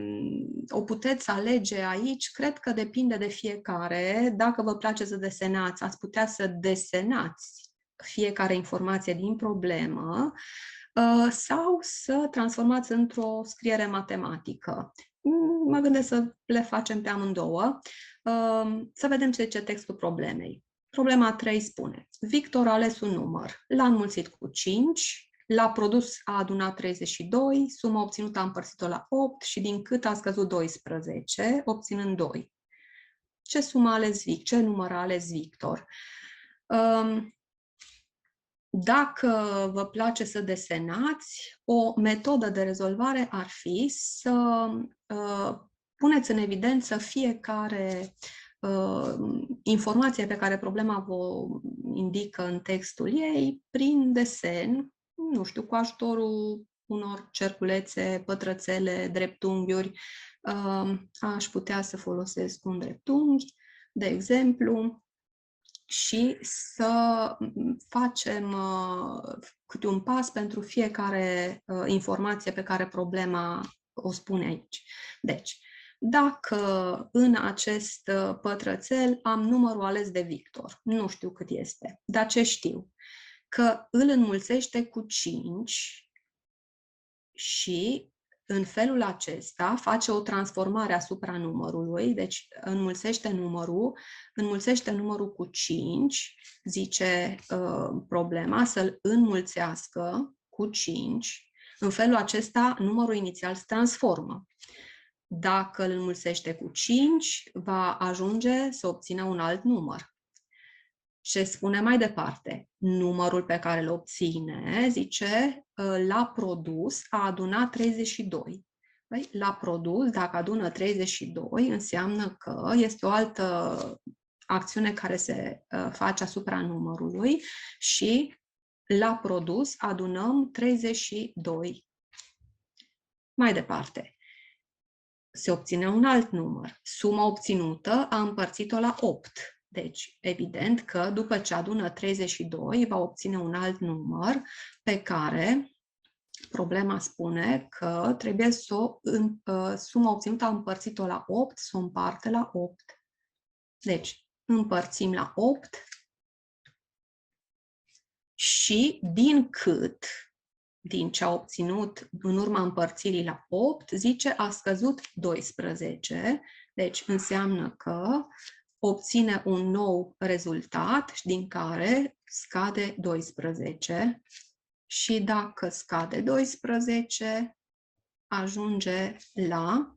o puteți alege aici, cred că depinde de fiecare. Dacă vă place să desenați, ați putea să desenați fiecare informație din problemă sau să transformați într-o scriere matematică. Mă gândesc să le facem pe amândouă. Să vedem ce zice textul problemei. Problema 3 spune: Victor a ales un număr, l-a înmulțit cu 5, l-a produs, a adunat 32, suma obținută a împărțit-o la 8 și din cât a scăzut 12, obținând 2. Ce sumă a ales Victor? Ce număr a ales Victor? Dacă vă place să desenați, o metodă de rezolvare ar fi să puneți în evidență fiecare informație pe care problema vă indică în textul ei prin desen, nu știu, cu ajutorul unor cerculețe, pătrățele, dreptunghiuri. Aș putea să folosesc un dreptunghi, de exemplu, și să facem câte un pas pentru fiecare informație pe care problema o spune aici. Deci, dacă în acest pătrățel am numărul ales de Victor, nu știu cât este, dar ce știu? Că îl înmulțește cu 5 și în felul acesta face o transformare asupra numărului, deci înmulțește numărul cu 5, zice problema, să-l înmulțească cu 5. În felul acesta, numărul inițial se transformă. dacă îl înmulțește cu 5, va ajunge să obțină un alt număr. Ce spune mai departe? Numărul pe care îl obține, zice, la produs a adunat 32. Păi, la produs, dacă adună 32, înseamnă că este o altă acțiune care se face asupra numărului și la produs adunăm 32. Mai departe, se obține un alt număr. Suma obținută a împărțit-o la 8. Deci, evident că după ce adună 32, va obține un alt număr pe care problema spune că trebuie să suma obținută a împărțit-o la 8, să o împarte la 8. Deci, împărțim la 8 și din ce a obținut în urma împărțirii la 8, zice a scăzut 12. Deci înseamnă că obține un nou rezultat din care scade 12. Și dacă scade 12, ajunge la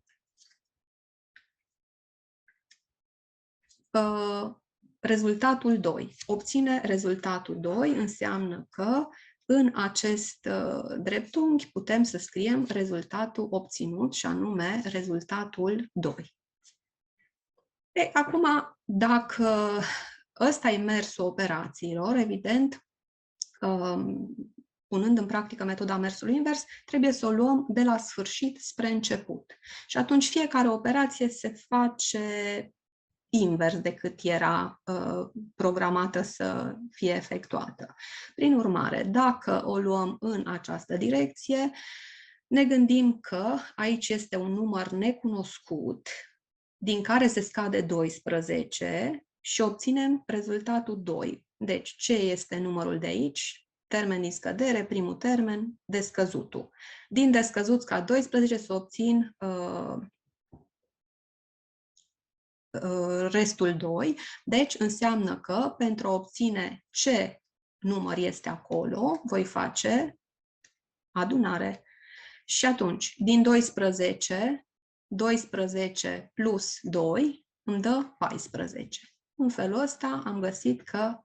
rezultatul 2. Obține rezultatul 2 înseamnă că în acest dreptunghi putem să scriem rezultatul obținut și anume rezultatul 2. Acum, dacă ăsta e mersul operațiilor, evident, punând în practică metoda mersului invers, trebuie să o luăm de la sfârșit spre început. Și atunci fiecare operație se face invers decât era programată să fie efectuată. Prin urmare, dacă o luăm în această direcție, ne gândim că aici este un număr necunoscut, din care se scade 12 și obținem rezultatul 2. Deci, ce este numărul de aici? Termen din scădere, primul termen, descăzutul. Din descăzut scad 12 să obțin restul 2. Deci, înseamnă că pentru a obține ce număr este acolo, voi face adunare. Și atunci, din 12 plus 2 îmi dă 14. În felul ăsta am găsit că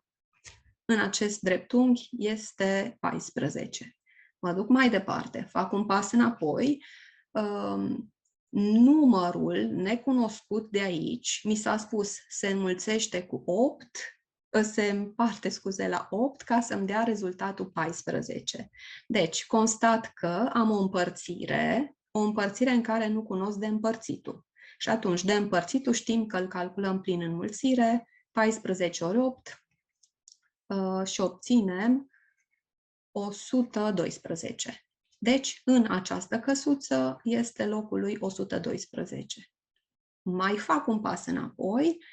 în acest dreptunghi este 14. Mă duc mai departe, fac un pas înapoi. Numărul necunoscut de aici, mi s-a spus, se înmulțește cu 8, se împarte, la 8 ca să-mi dea rezultatul 14. Deci, constat că am o împărțire în care nu cunosc de împărțitul. Și atunci, de împărțitul știm că îl calculăm prin înmulțire, 14 ori 8 și obținem 112. Deci, în această căsuță este locul lui 112. Mai fac un pas înapoi,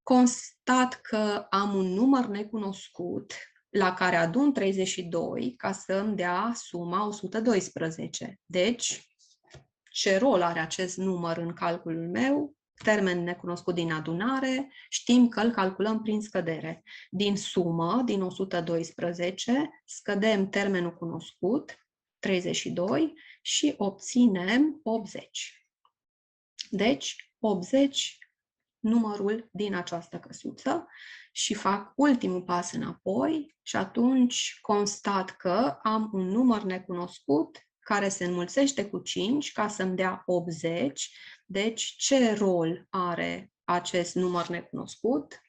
constat că am un număr necunoscut la care adun 32 ca să îmi dea suma 112. Deci, ce rol are acest număr în calculul meu? Termen necunoscut din adunare, știm că îl calculăm prin scădere. Din sumă, din 112, scădem termenul cunoscut, 32, și obținem 80. Deci, 80, numărul din această căsuță, și fac ultimul pas înapoi și atunci constat că am un număr necunoscut care se înmulțește cu 5 ca să-mi dea 80. Deci, ce rol are acest număr necunoscut?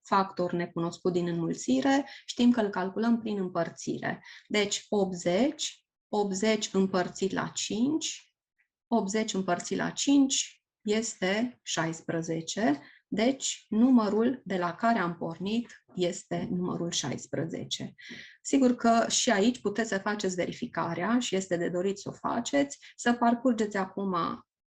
Factor necunoscut din înmulțire, știm că îl calculăm prin împărțire. Deci, 80 împărțit la 5, 80 împărțit la 5 este 16. Deci, numărul de la care am pornit este numărul 16. Sigur că și aici puteți să faceți verificarea și este de dorit să o faceți, să parcurgeți acum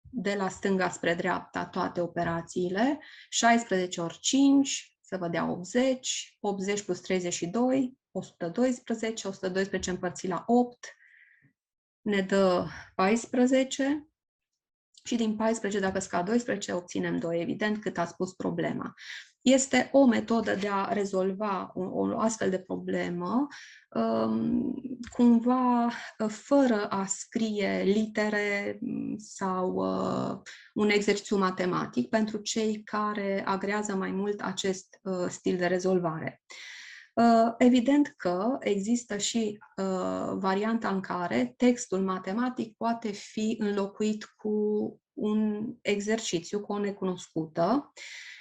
de la stânga spre dreapta toate operațiile, 16 ori 5, să vă dea 80, 80 plus 32, 112, 112 împărțit la 8, ne dă 14. Și din 14, dacă scad 12, obținem 2, evident, cât a spus problema. Este o metodă de a rezolva o astfel de problemă, cumva fără a scrie litere sau un exercițiu matematic pentru cei care agrează mai mult acest stil de rezolvare. Evident că există și varianta în care textul matematic poate fi înlocuit cu un exercițiu, cu o necunoscută,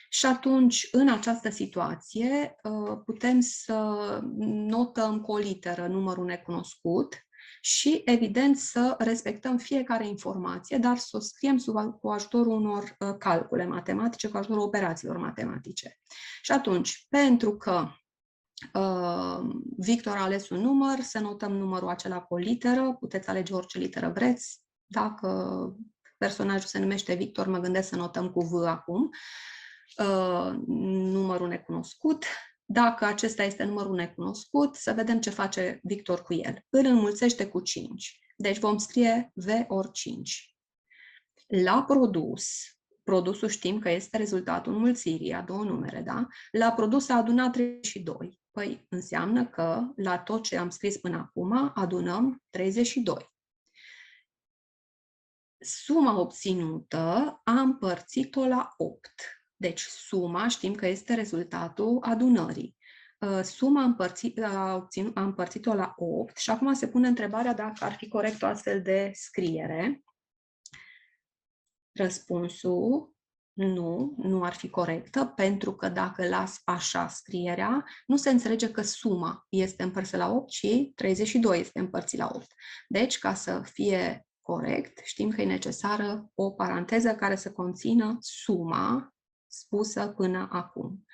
și atunci, în această situație, putem să notăm cu o literă numărul necunoscut și, evident, să respectăm fiecare informație, dar să o scriem cu ajutorul unor calcule matematice, cu ajutorul operațiilor matematice. Și atunci, pentru că Victor a ales un număr, să notăm numărul acela cu o literă, puteți alege orice literă vreți. Dacă personajul se numește Victor, mă gândesc să notăm cu V acum, numărul necunoscut. Dacă acesta este numărul necunoscut, să vedem ce face Victor cu el. Îl înmulțește cu 5. Deci vom scrie V ori 5. La produs, produsul știm că este rezultatul înmulțirii a două numere, da? La produs a adunat 32. Păi înseamnă că la tot ce am scris până acum adunăm 32. Suma obținută am împărțit-o la 8. Deci suma știm că este rezultatul adunării. Suma am împărțit-o la 8 și acum se pune întrebarea dacă ar fi corect o astfel de scriere. Răspunsul nu ar fi corectă, pentru că dacă las așa scrierea, nu se înțelege că suma este împărțită la 8, ci 32 este împărțit la 8. Deci, ca să fie corect, știm că e necesară o paranteză care să conțină suma spusă până acum.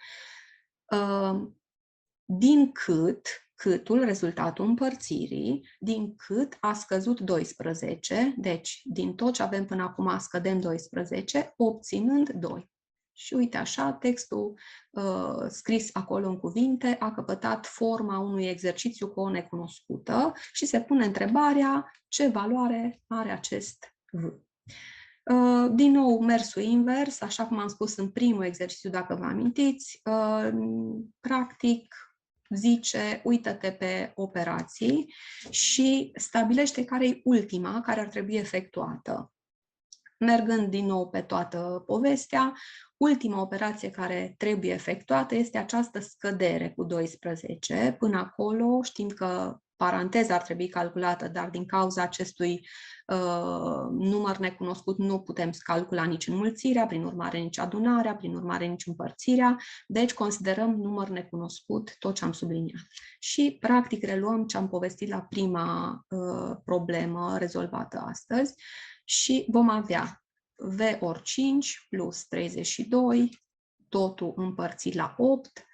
Din câtul, rezultatul împărțirii, din cât a scăzut 12, deci din tot ce avem până acum scădem 12, obținând 2. Și uite așa, textul scris acolo în cuvinte a căpătat forma unui exercițiu cu o necunoscută și se pune întrebarea ce valoare are acest V. Din nou, mersul invers, așa cum am spus în primul exercițiu, dacă vă amintiți, practic zice, uită-te pe operații și stabilește care e ultima care ar trebui efectuată. Mergând din nou pe toată povestea, ultima operație care trebuie efectuată este această scădere cu 12. Până acolo știm că paranteza ar trebui calculată, dar din cauza acestui număr necunoscut nu putem calcula nici înmulțirea, prin urmare nici adunarea, prin urmare nici împărțirea, deci considerăm număr necunoscut tot ce am subliniat. Și practic reluăm ce am povestit la prima problemă rezolvată astăzi și vom avea V ori 5 plus 32, totul împărțit la 8,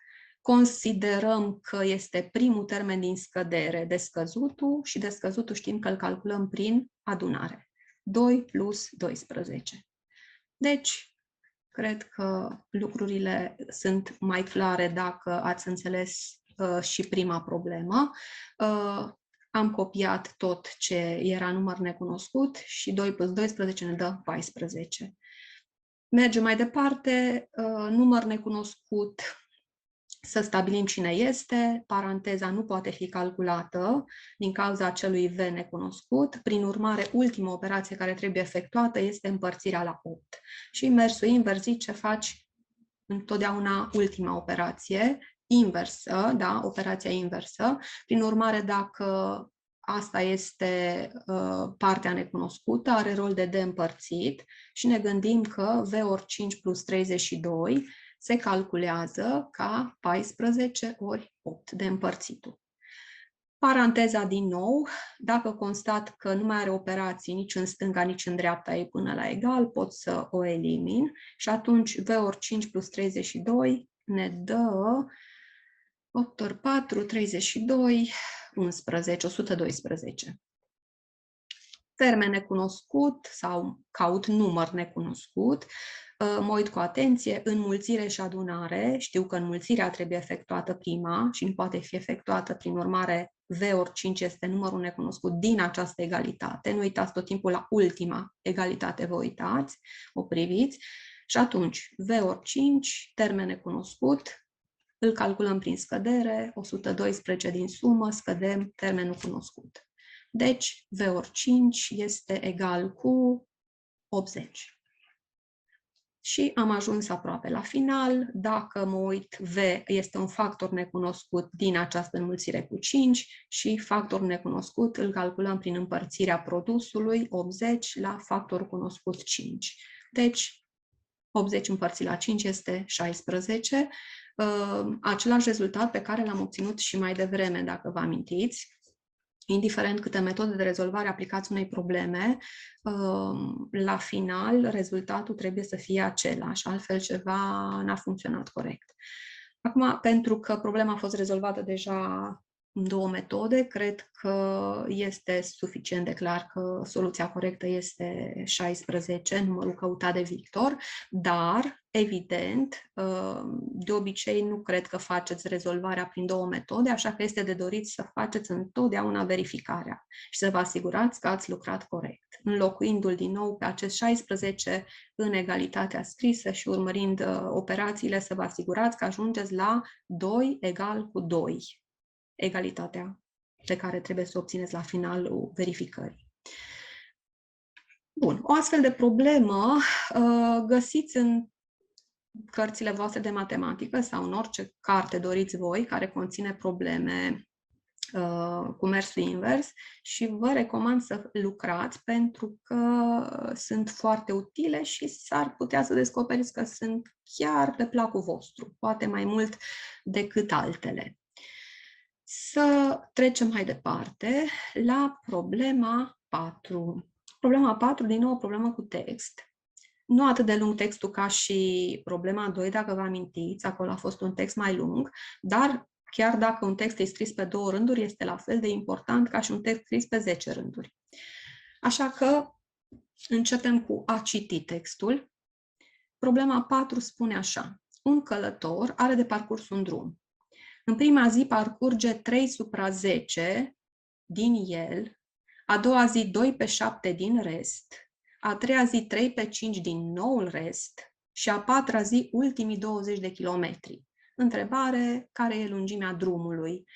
considerăm că este primul termen din scădere, descăzutul, și descăzutul știm că îl calculăm prin adunare. 2 plus 12. Deci, cred că lucrurile sunt mai clare dacă ați înțeles și prima problemă. Am copiat tot ce era număr necunoscut și 2 plus 12 ne dă 14. Mergem mai departe, număr necunoscut. Să stabilim cine este, paranteza nu poate fi calculată din cauza acelui V necunoscut, prin urmare, ultima operație care trebuie efectuată este împărțirea la 8. Și mersul invers zice, faci întotdeauna ultima operație, inversă, da, operația inversă, prin urmare, dacă asta este partea necunoscută, are rol de împărțit și ne gândim că V ori 5 plus 32 se calculează ca 14 ori 8 de împărțitul. Paranteza din nou, dacă constat că nu mai are operații nici în stânga, nici în dreapta ei până la egal, pot să o elimin și atunci V ori 5 plus 32 ne dă 8 ori 4, 32, 11, 112. Termen necunoscut sau caut număr necunoscut, mă uit cu atenție, înmulțire și adunare, știu că înmulțirea trebuie efectuată prima și nu poate fi efectuată, prin urmare V ori 5 este numărul necunoscut din această egalitate, nu uitați tot timpul la ultima egalitate, vă uitați, o priviți, Și atunci, V ori 5, termen necunoscut, îl calculăm prin scădere, 112 din sumă, scădem termenul cunoscut. Deci, V ori 5 este egal cu 80. Și am ajuns aproape la final. Dacă mă uit, V este un factor necunoscut din această înmulțire cu 5 și factor necunoscut îl calculăm prin împărțirea produsului, 80, la factorul cunoscut 5. Deci, 80 împărțit la 5 este 16. Același rezultat pe care l-am obținut și mai devreme, dacă vă amintiți. Indiferent câte metode de rezolvare aplicați unei probleme, la final rezultatul trebuie să fie același, altfel ceva n-a funcționat corect. Acum, pentru că problema a fost rezolvată deja în două metode, cred că este suficient de clar că soluția corectă este 16, numărul căutat de Victor, dar, evident, de obicei nu cred că faceți rezolvarea prin două metode, așa că este de dorit să faceți întotdeauna verificarea și să vă asigurați că ați lucrat corect, înlocuindu-l din nou pe acest 16 în egalitatea scrisă și urmărind operațiile să vă asigurați că ajungeți la 2 egal cu 2. Egalitatea pe care trebuie să o obțineți la finalul verificării. Bun, o astfel de problemă găsiți în cărțile voastre de matematică sau în orice carte doriți voi care conține probleme cu mersul invers și vă recomand să lucrați pentru că sunt foarte utile și s-ar putea să descoperiți că sunt chiar pe placul vostru, poate mai mult decât altele. Să trecem mai departe la problema 4. Problema 4, din nou, o problemă cu text. Nu atât de lung textul ca și problema 2, dacă vă amintiți, acolo a fost un text mai lung, dar chiar dacă un text e scris pe 2 rânduri, este la fel de important ca și un text scris pe 10 rânduri. Așa că începem cu a citi textul. Problema 4 spune așa. Un călător are de parcurs un drum. În prima zi parcurge 3/10 din el, a doua zi 2/7 din rest, a treia zi 3/5 din noul rest și a patra zi ultimii 20 de kilometri. Întrebare, care e lungimea drumului?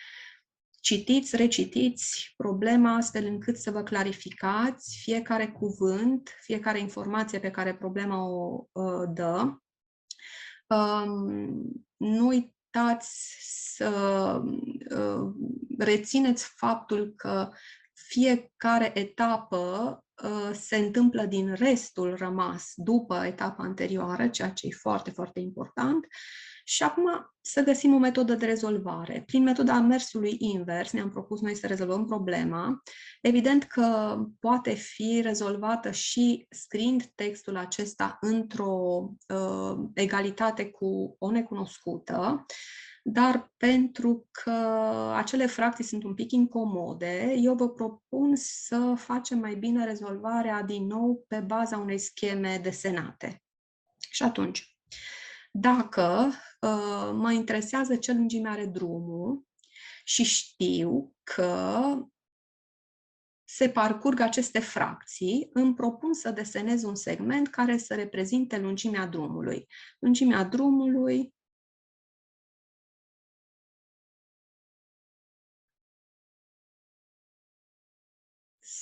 Citiți, recitiți problema astfel încât să vă clarificați fiecare cuvânt, fiecare informație pe care problema o dă. Nu uitați să rețineți faptul că fiecare etapă se întâmplă din restul rămas după etapa anterioară, ceea ce e foarte, foarte important. Și acum să găsim o metodă de rezolvare. Prin metoda mersului invers ne-am propus noi să rezolvăm problema. Evident că poate fi rezolvată și scriind textul acesta într-o egalitate cu o necunoscută, dar pentru că acele fracții sunt un pic incomode, eu vă propun să facem mai bine rezolvarea din nou pe baza unei scheme desenate. Și atunci, dacă mă interesează ce lungime are drumul și știu că se parcurg aceste fracții, îmi propun să desenez un segment care să reprezinte lungimea drumului. Lungimea drumului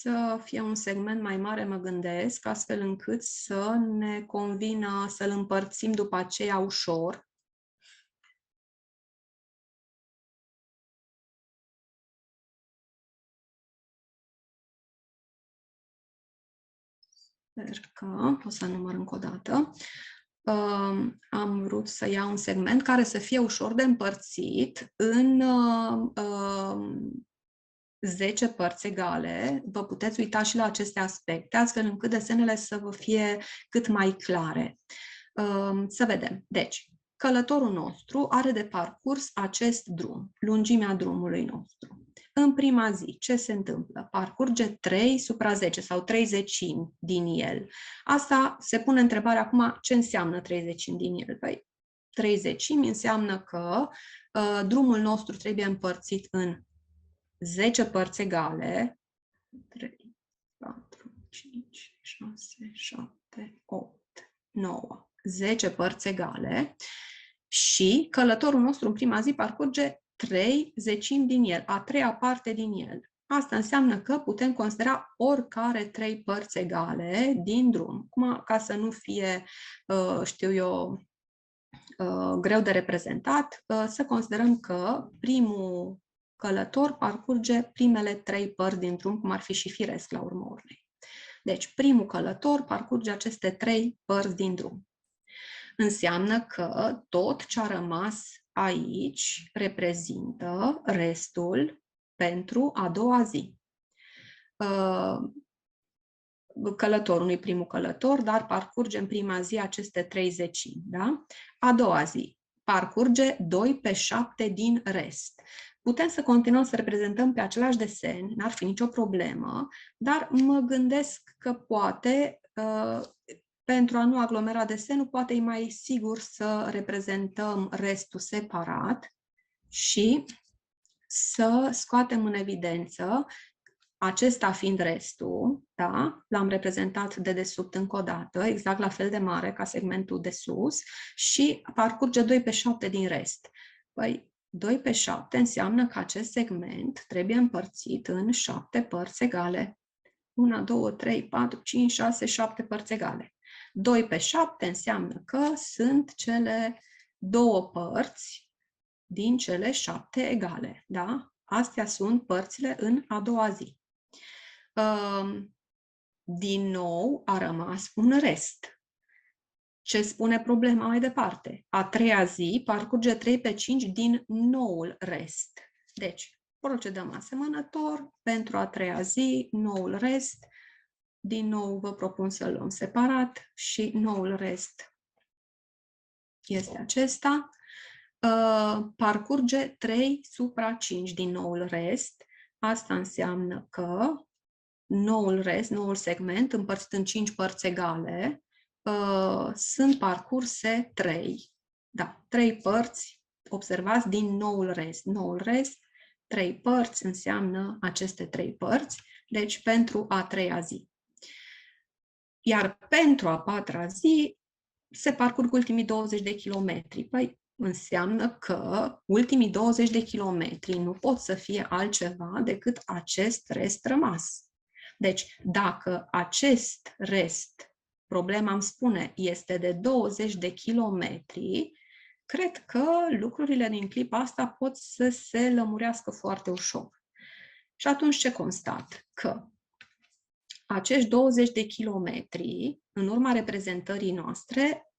să fie un segment mai mare, mă gândesc, astfel încât să ne convină să-l împărțim după aceea ușor. Sper că o să număr încă o dată. Am vrut să iau un segment care să fie ușor de împărțit în 10 părți egale. Vă puteți uita și la aceste aspecte, astfel încât desenele să vă fie cât mai clare. Să vedem. Deci, călătorul nostru are de parcurs acest drum, lungimea drumului nostru. În prima zi, ce se întâmplă? Parcurge 3/10 sau 30 din el. Asta se pune întrebarea acum, ce înseamnă 30 din el? Păi, 30 înseamnă că drumul nostru trebuie împărțit în 10 părți egale. 3, 4, 5, 6, 7, 8, 9, 10 părți egale și călătorul nostru în prima zi parcurge 3/10 din el, a treia parte din el. Asta înseamnă că putem considera oricare 3 părți egale din drum. Acum, ca să nu fie, știu eu, greu de reprezentat, să considerăm că primul călător parcurge primele 3 părți din drum, cum ar fi și firesc la urma urmei. Deci, primul călător parcurge aceste 3 părți din drum. Înseamnă că tot ce a rămas aici reprezintă restul pentru a doua zi. Călătorul nu-i primul călător, dar parcurge în prima zi aceste 30, da? A doua zi parcurge 2/7 din rest. Putem să continuăm să reprezentăm pe același desen, n-ar fi nicio problemă, dar mă gândesc că poate, pentru a nu aglomera desenul, poate e mai sigur să reprezentăm restul separat și să scoatem în evidență, acesta fiind restul, da? L-am reprezentat de desubt încă o dată, exact la fel de mare ca segmentul de sus și parcurge 2/7 din rest. Păi, 2/7 înseamnă că acest segment trebuie împărțit în 7 părți egale. 1, 2, 3, 4, 5, 6, 7 părți egale. 2/7 înseamnă că sunt cele 2 părți din cele 7 egale, da? Astea sunt părțile în a doua zi. Din nou a rămas un rest. Ce spune problema mai departe? A treia zi parcurge 3/5 din noul rest. Deci, procedăm asemănător. Pentru a treia zi, noul rest. Din nou vă propun să-l luăm separat și noul rest este acesta. Parcurge 3/5 din noul rest. Asta înseamnă că noul rest, noul segment, împărțit în 5 părți egale, sunt parcurse 3. Da, 3 părți, observați, din noul rest. Noul rest, 3 părți, înseamnă aceste 3 părți, deci pentru a treia zi. Iar pentru a patra zi se parcurg ultimii 20 de kilometri. Păi, înseamnă că ultimii 20 de kilometri nu pot să fie altceva decât acest rest rămas. Deci, dacă acest rest, problema îmi spune, este de 20 de kilometri, cred că lucrurile din clipa asta pot să se lămurească foarte ușor. Și atunci ce constat? Că acești 20 de kilometri, în urma reprezentării noastre,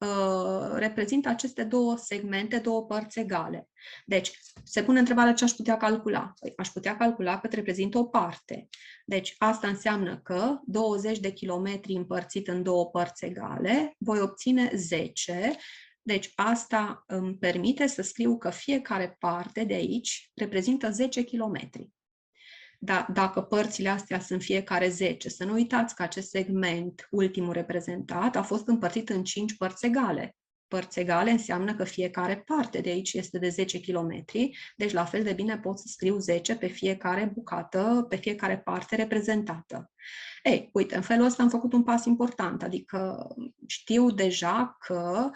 reprezintă aceste 2 segmente, 2 părți egale. Deci, se pune întrebarea ce aș putea calcula. Păi, aș putea calcula că reprezintă o parte. Deci, asta înseamnă că 20 de kilometri împărțit în 2 părți egale, voi obține 10. Deci, asta îmi permite să scriu că fiecare parte de aici reprezintă 10 kilometri. Dar dacă părțile astea sunt fiecare 10, să nu uitați că acest segment, ultimul reprezentat, a fost împărțit în 5 părți egale. Părți egale înseamnă că fiecare parte de aici este de 10 km, deci la fel de bine pot să scriu 10 pe fiecare bucată, pe fiecare parte reprezentată. Ei, uite, în felul ăsta am făcut un pas important, adică știu deja că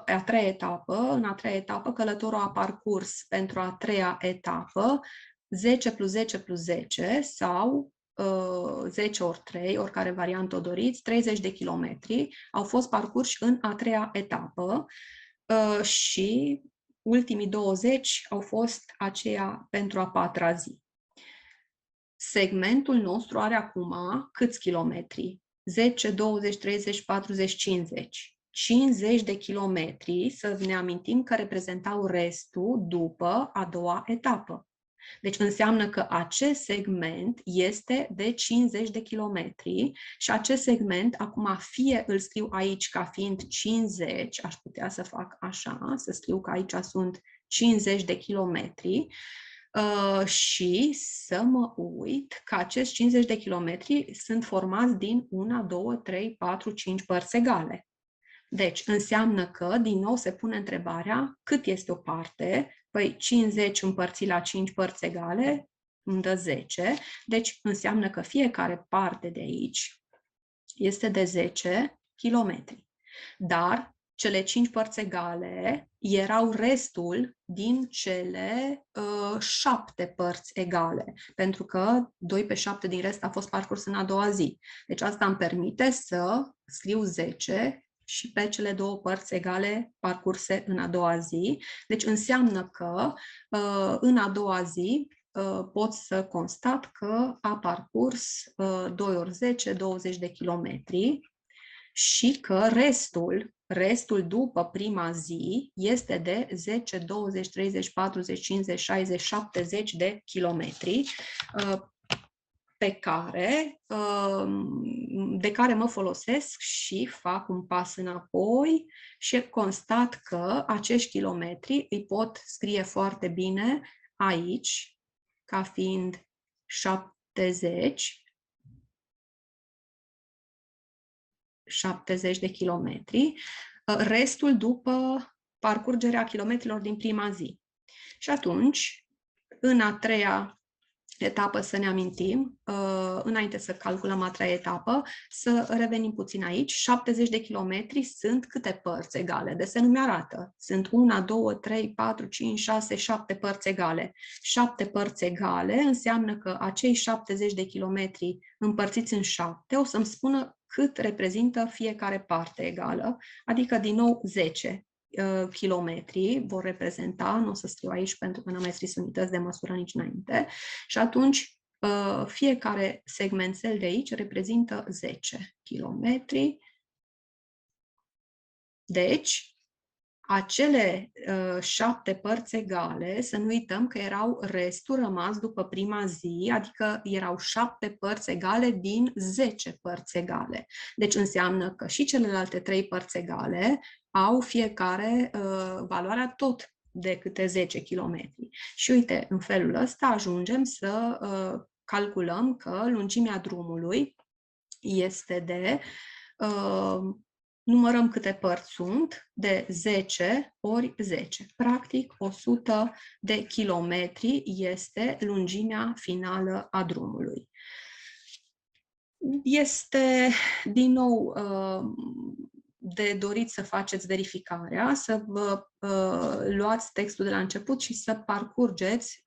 a treia etapă, în a treia etapă, călătorul a parcurs pentru a treia etapă 10 plus 10 plus 10 sau 10 ori 3, oricare variantă o doriți, 30 de kilometri au fost parcurși în a treia etapă și ultimii 20 au fost aceia pentru a patra zi. Segmentul nostru are acum câți kilometri? 10, 20, 30, 40, 50. 50 de kilometri, să ne amintim că reprezentau restul după a doua etapă. Deci înseamnă că acest segment este de 50 de kilometri și acest segment, acum fie îl scriu aici ca fiind 50, aș putea să fac așa, să scriu că aici sunt 50 de kilometri, și să mă uit că acești 50 de kilometri sunt formați din 1, 2, 3, 4, 5 părți egale. Deci, înseamnă că, din nou, se pune întrebarea cât este o parte. Păi, 50 împărțit la 5 părți egale îmi dă 10. Deci, înseamnă că fiecare parte de aici este de 10 kilometri. Dar cele 5 părți egale erau restul din cele 7 părți egale, pentru că 2 pe 7 din rest a fost parcurs în a doua zi. Deci asta îmi permite să scriu 10 și pe cele 2 părți egale parcurse în a doua zi. Deci înseamnă că în a doua zi pot să constat că a parcurs 2 ori 10, 20 de kilometri și că restul după prima zi este de 10, 20, 30, 40, 50, 60, 70 de kilometri de care mă folosesc și fac un pas înapoi și constat că acești kilometri îi pot scrie foarte bine aici, ca fiind 70 de kilometri, restul după parcurgerea kilometrilor din prima zi. Și atunci, în a treia etapă, să ne amintim, înainte să calculăm a treia etapă, să revenim puțin aici. 70 de kilometri sunt câte părți egale? De se nu mi-arată. Sunt 1, 2, 3, 4, 5, 6, 7 părți egale. 7 părți egale înseamnă că acei 70 de kilometri împărțiți în 7 o să-mi spună cât reprezintă fiecare parte egală, adică din nou 10 kilometri vor reprezenta, nu o să scriu aici pentru că n-am mai scris unități de măsură nici înainte, și atunci fiecare segmentel de aici reprezintă 10 kilometri. Deci, acele 7 părți egale, să nu uităm că erau restul rămas după prima zi, adică erau 7 părți egale din 10 părți egale. Deci înseamnă că și celelalte 3 părți egale au fiecare valoarea tot de câte 10 km. Și uite, în felul ăsta ajungem să calculăm că lungimea drumului este de... numărăm câte părți sunt, de 10 ori 10. Practic, 100 de kilometri este lungimea finală a drumului. Este, din nou, de dorit să faceți verificarea, să vă luați textul de la început și să parcurgeți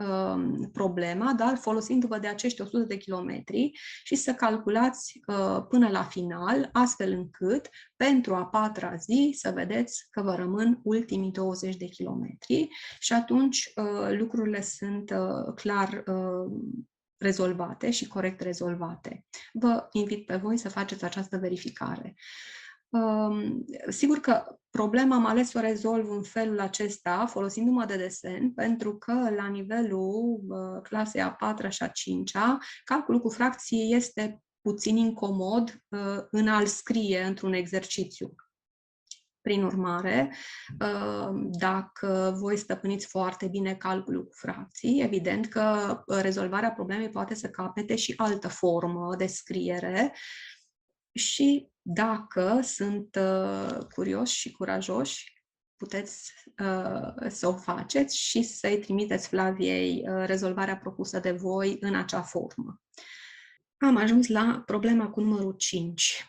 problema, dar folosindu-vă de acești 100 de kilometri și să calculați până la final, astfel încât pentru a patra zi să vedeți că vă rămân ultimii 20 de kilometri și atunci lucrurile sunt clar rezolvate și corect rezolvate. Vă invit pe voi să faceți această verificare. Sigur că problema am ales să o rezolv în felul acesta, folosindu-mă de desen, pentru că la nivelul clasei a 4-a și a 5-a, calculul cu fracții este puțin incomod în a-l scrie într-un exercițiu. Prin urmare, dacă voi stăpâniți foarte bine calculul cu fracții, evident că rezolvarea problemei poate să capete și altă formă de scriere și dacă sunt curioși și curajoși, puteți să o faceți și să-i trimiteți Flaviei rezolvarea propusă de voi în acea formă. Am ajuns la problema cu numărul 5.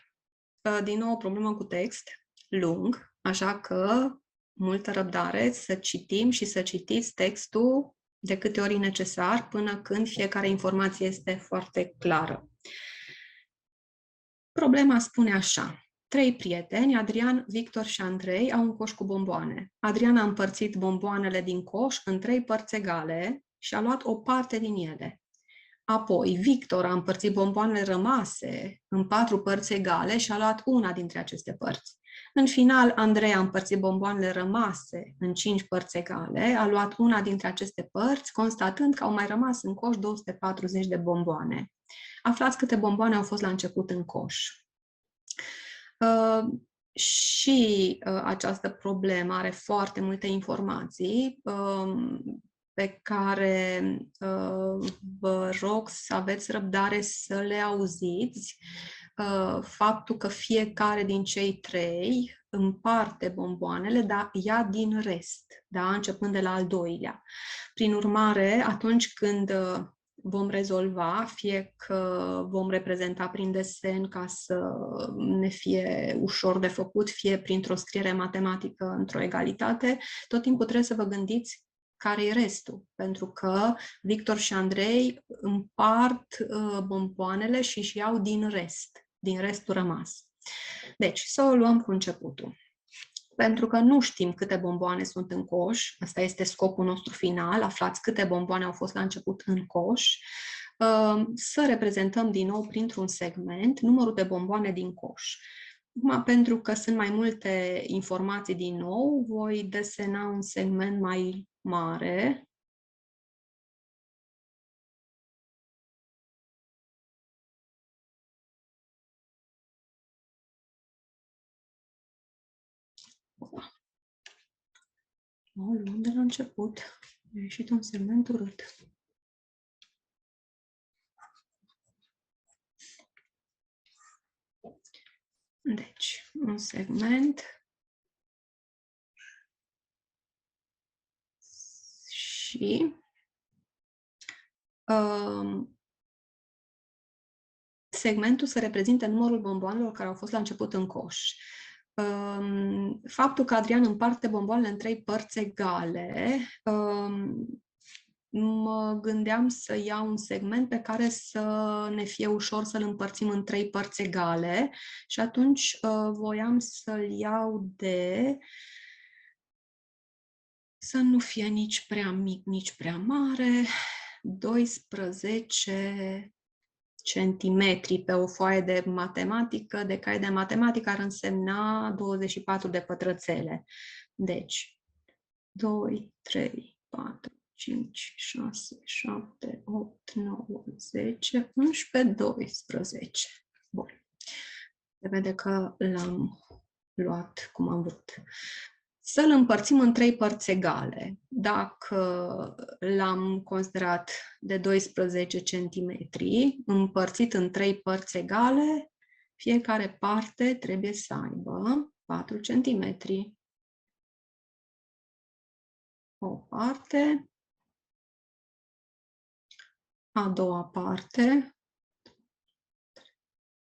Din nou o problemă cu text lung, așa că multă răbdare să citim și să citiți textul de câte ori e necesar până când fiecare informație este foarte clară. Problema spune așa. 3 prieteni, Adrian, Victor și Andrei, au un coș cu bomboane. Adrian a împărțit bomboanele din coș în 3 părți egale și a luat o parte din ele. Apoi, Victor a împărțit bomboanele rămase în 4 părți egale și a luat una dintre aceste părți. În final, Andrei a împărțit bomboanele rămase în 5 părți egale, a luat una dintre aceste părți, constatând că au mai rămas în coș 240 de bomboane. Aflați câte bomboane au fost la început în coș. Și această problemă are foarte multe informații pe care vă rog să aveți răbdare să le auziți. Faptul că fiecare din cei 3 împarte bomboanele, dar ia din rest, da? Începând de la al doilea. Prin urmare, atunci când vom rezolva, fie că vom reprezenta prin desen ca să ne fie ușor de făcut, fie printr-o scriere matematică într-o egalitate, tot timpul trebuie să vă gândiți care e restul, pentru că Victor și Andrei împart bomboanele și își iau din restul rămas. Deci, să o luăm cu începutul. Pentru că nu știm câte bomboane sunt în coș, asta este scopul nostru final, aflați câte bomboane au fost la început în coș, să reprezentăm din nou printr-un segment numărul de bomboane din coș. Acum, pentru că sunt mai multe informații din nou, voi desena un segment mai mare. O luăm de la început. A ieșit un segment urât. Deci, un segment și segmentul să reprezinte numărul bomboanelor care au fost la început în coș. Faptul că Adrian împarte bomboanele în 3 părți egale, mă gândeam să iau un segment pe care să ne fie ușor să-l împărțim în 3 părți egale și atunci voiam să-l iau să nu fie nici prea mic, nici prea mare, 12 centimetri pe o foaie de matematică, de cai de matematică ar însemna 24 de pătrățele. Deci, 2, 3, 4, 5, 6, 7, 8, 9, 10, 11, 12. Bun. Se vede că l-am luat cum am vrut. Să-l împărțim în 3 părți egale. Dacă l-am considerat de 12 cm, împărțit în 3 părți egale, fiecare parte trebuie să aibă 4 cm. O parte, a doua parte,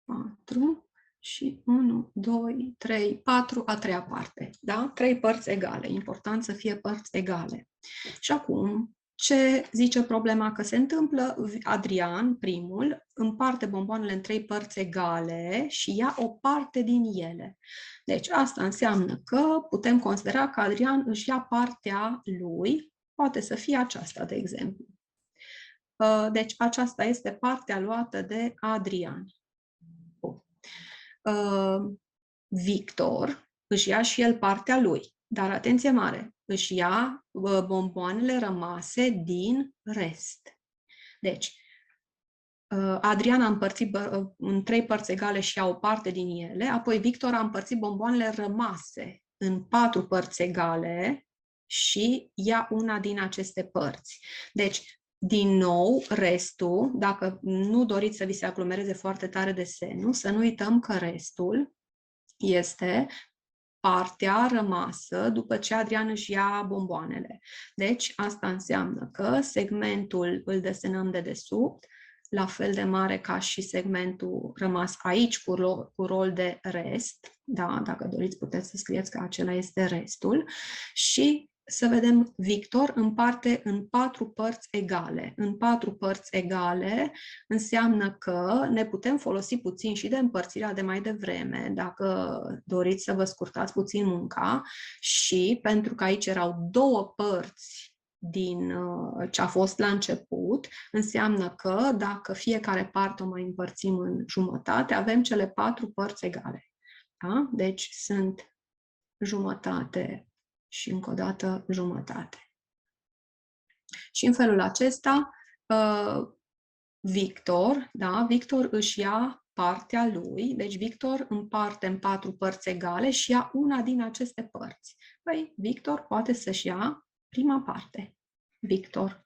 4 și 1, 2, 3, 4, a treia parte. Da? 3 părți egale. Important să fie părți egale. Și acum, ce zice problema că se întâmplă? Adrian, primul, împarte bomboanele în 3 părți egale și ia o parte din ele. Deci, asta înseamnă că putem considera că Adrian își ia partea lui, poate să fie aceasta, de exemplu. Deci, aceasta este partea luată de Adrian. Victor își ia și el partea lui, dar atenție mare, își ia bomboanele rămase din rest. Deci, Adrian a împărțit în 3 părți egale și ia o parte din ele, apoi Victor a împărțit bomboanele rămase în 4 părți egale și ia una din aceste părți. Deci, din nou, restul, dacă nu doriți să vi se aglomereze foarte tare desenul, să nu uităm că restul este partea rămasă după ce Adrian își ia bomboanele. Deci, asta înseamnă că segmentul îl desenăm de desubt, la fel de mare ca și segmentul rămas aici cu rol de rest. Da, dacă doriți puteți să scrieți că acela este restul. Și să vedem, Victor împarte în 4 părți egale. În 4 părți egale înseamnă că ne putem folosi puțin și de împărțirea de mai devreme, dacă doriți să vă scurtați puțin munca, și pentru că aici erau 2 părți din ce a fost la început, înseamnă că dacă fiecare parte o mai împărțim în jumătate, avem cele 4 părți egale. Da? Deci sunt jumătate și încă o dată jumătate. Și în felul acesta, Victor își ia partea lui, deci Victor împarte în 4 părți egale și ia una din aceste părți. Păi, Victor poate să-și ia prima parte. Victor.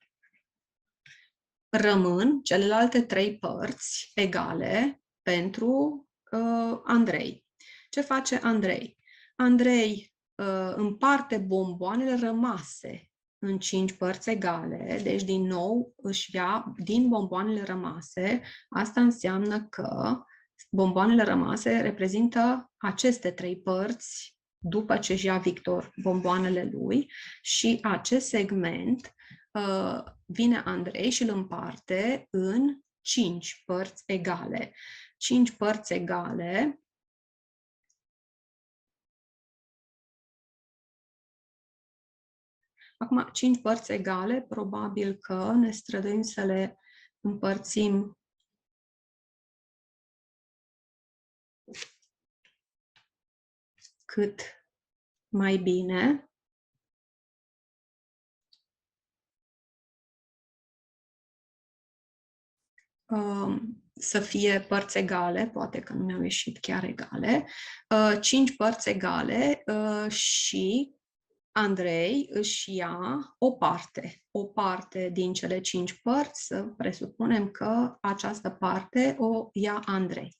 Rămân celelalte 3 părți egale pentru Andrei. Ce face Andrei? Andrei împarte bomboanele rămase în 5 părți egale, deci din nou își ia din bomboanele rămase. Asta înseamnă că bomboanele rămase reprezintă aceste 3 părți după ce își ia Victor bomboanele lui și acest segment vine Andrei și îl împarte în 5 părți egale. 5 părți egale. Acum, 5 părți egale, probabil că ne străduim să le împărțim cât mai bine. Să fie părți egale, poate că nu mi-au ieșit chiar egale, 5 părți egale și Andrei își ia o parte din cele 5 părți, să presupunem că această parte o ia Andrei.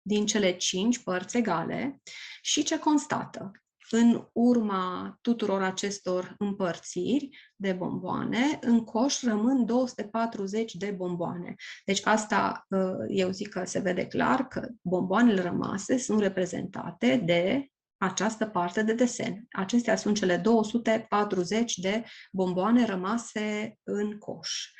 Din cele 5 părți egale și ce constată? În urma tuturor acestor împărțiri de bomboane, în coș rămân 240 de bomboane. Deci asta, eu zic că se vede clar că bomboanele rămase sunt reprezentate de această parte de desen. Acestea sunt cele 240 de bomboane rămase în coș.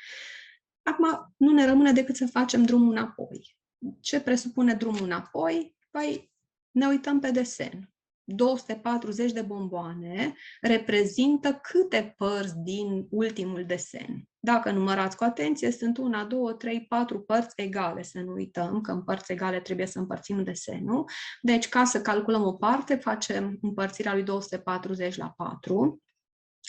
Acum, nu ne rămâne decât să facem drumul înapoi. Ce presupune drumul înapoi? Păi ne uităm pe desen. 240 de bomboane reprezintă câte părți din ultimul desen? Dacă numărați cu atenție, sunt 1, 2, 3, 4 părți egale. Să nu uităm că în părți egale trebuie să împărțim desenul. Deci, ca să calculăm o parte, facem împărțirea lui 240 la 4.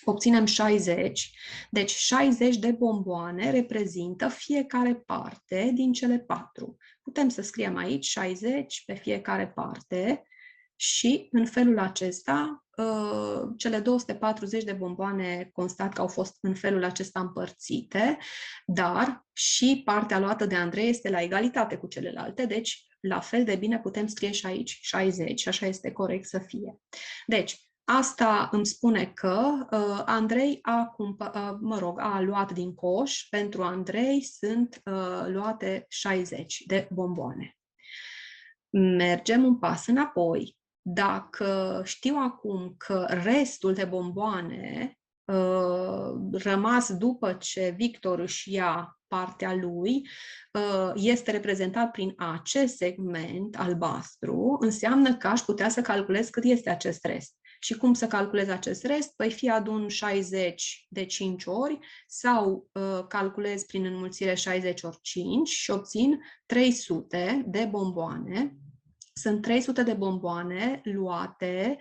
Obținem 60, deci 60 de bomboane reprezintă fiecare parte din cele 4. Putem să scriem aici 60 pe fiecare parte și în felul acesta cele 240 de bomboane constat că au fost în felul acesta împărțite, dar și partea luată de Andrei este la egalitate cu celelalte, deci la fel de bine putem scrie și aici 60 și așa este corect să fie. Deci, asta îmi spune că Andrei a luat din coș, pentru Andrei sunt luate 60 de bomboane. Mergem un pas înapoi. Dacă știu acum că restul de bomboane rămas după ce Victor își ia partea lui, este reprezentat prin acest segment albastru, înseamnă că aș putea să calculez cât este acest rest. Și cum să calculez acest rest? Păi fie adun 60 de 5 ori sau calculez prin înmulțire 60 ori 5 și obțin 300 de bomboane. Sunt 300 de bomboane luate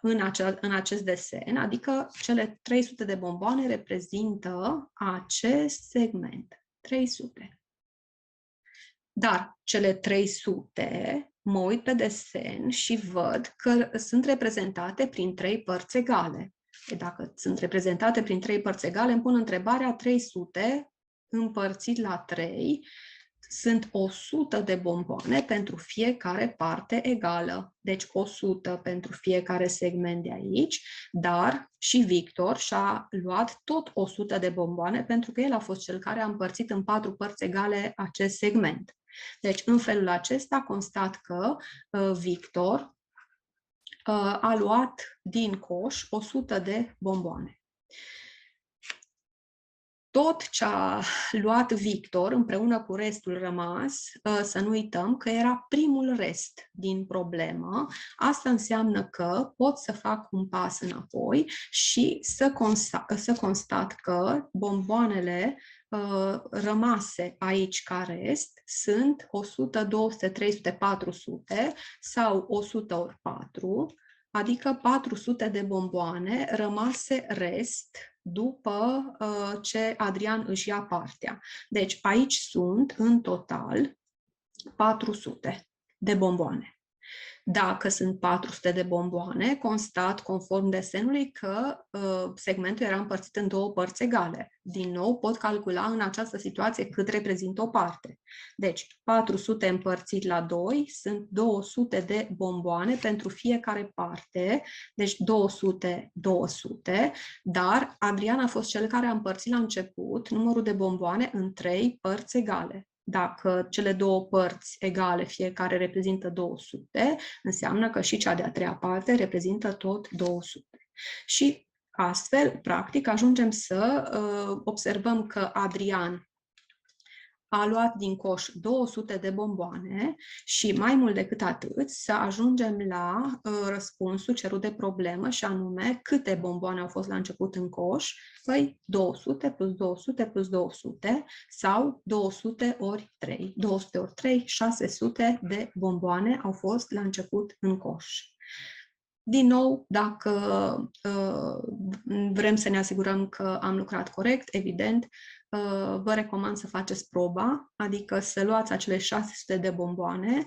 în acest desen, adică cele 300 de bomboane reprezintă acest segment. 300. Dar cele 300, mă uit pe desen și văd că sunt reprezentate prin 3 părți egale. Dacă sunt reprezentate prin 3 părți egale, îmi pun întrebarea 300 împărțit la 3, sunt 100 de bomboane pentru fiecare parte egală. Deci 100 pentru fiecare segment de aici, dar și Victor și-a luat tot 100 de bomboane pentru că el a fost cel care a împărțit în 4 părți egale acest segment. Deci în felul acesta constat că Victor a luat din coș 100 de bomboane. Tot ce a luat Victor împreună cu restul rămas, să nu uităm că era primul rest din problemă. Asta înseamnă că pot să fac un pas înapoi și să constat că bomboanele rămase aici ca rest sunt 100, 200, 300, 400 sau 100 ori 4, adică 400 de bomboane rămase rest după ce Adrian își ia partea. Deci aici sunt în total 400 de bomboane. Dacă sunt 400 de bomboane, constat, conform desenului, că segmentul era împărțit în două părți egale. Din nou, pot calcula în această situație cât reprezintă o parte. Deci, 400 împărțit la 2 sunt 200 de bomboane pentru fiecare parte, deci 200, 200, dar Adrian a fost cel care a împărțit la început numărul de bomboane în 3 părți egale. Dacă cele două părți egale, fiecare reprezintă 200, înseamnă că și cea de-a treia parte reprezintă tot 200. Și astfel, practic, ajungem să observăm că Adrian a luat din coș 200 de bomboane și mai mult decât atât să ajungem la răspunsul cerut de problemă și anume câte bomboane au fost la început în coș? Păi 200 plus 200 plus 200 sau 200 ori 3. 200 ori 3, 600 de bomboane au fost la început în coș. Din nou, dacă vrem să ne asigurăm că am lucrat corect, evident, vă recomand să faceți proba, adică să luați acele 600 de bomboane,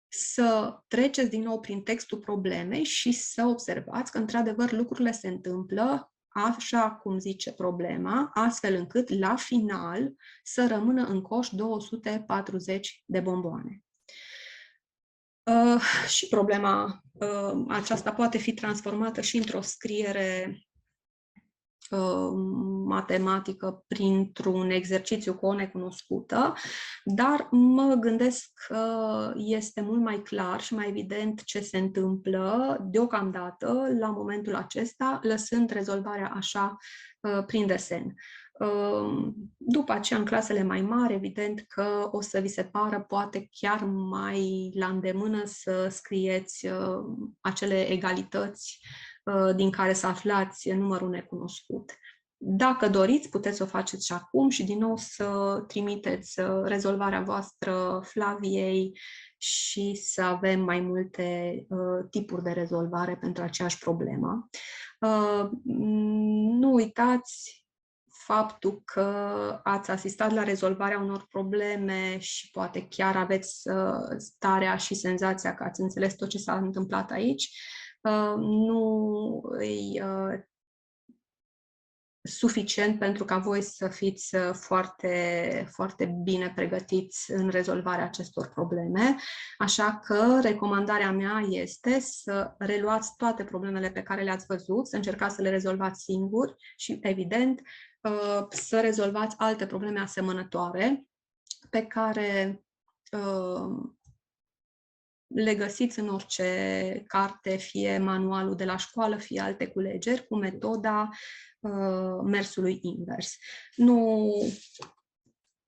să treceți din nou prin textul problemei și să observați că, într-adevăr, lucrurile se întâmplă așa cum zice problema, astfel încât, la final, să rămână în coș 240 de bomboane. Și problema aceasta poate fi transformată și într-o scriere matematică printr-un exercițiu cu o necunoscută, dar mă gândesc că este mult mai clar și mai evident ce se întâmplă deocamdată la momentul acesta, lăsând rezolvarea așa prin desen. După aceea, în clasele mai mari, evident că o să vi se pară poate chiar mai la îndemână să scrieți acele egalități din care să aflați numărul necunoscut. Dacă doriți, puteți să o faceți și acum și din nou să trimiteți rezolvarea voastră Flaviei și să avem mai multe tipuri de rezolvare pentru aceeași problemă. Nu uitați faptul că ați asistat la rezolvarea unor probleme și poate chiar aveți starea și senzația că ați înțeles tot ce s-a întâmplat aici, nu îi suficient pentru ca voi să fiți foarte, foarte bine pregătiți în rezolvarea acestor probleme. Așa că recomandarea mea este să reluați toate problemele pe care le-ați văzut, să încercați să le rezolvați singuri și, evident, să rezolvați alte probleme asemănătoare pe care le găsiți în orice carte, fie manualul de la școală, fie alte culegeri, cu metoda mersului invers. Nu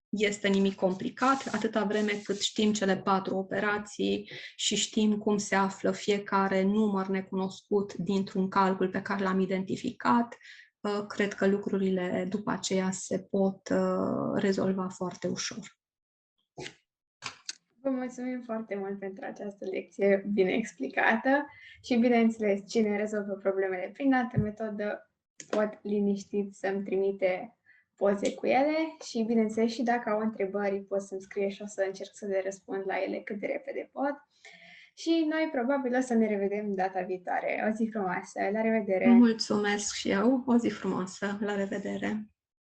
este nimic complicat, atâta vreme cât știm cele 4 operații și știm cum se află fiecare număr necunoscut dintr-un calcul pe care l-am identificat, cred că lucrurile după aceea se pot rezolva foarte ușor. Vă mulțumim foarte mult pentru această lecție bine explicată și, bineînțeles, cine rezolvă problemele prin altă metodă pot liniștit să-mi trimite poze cu ele și, bineînțeles, și dacă au întrebări pot să-mi scrie și o să încerc să le răspund la ele cât de repede pot. Și noi probabil o să ne revedem data viitoare. O zi frumoasă! La revedere! Mulțumesc și eu! O zi frumoasă! La revedere!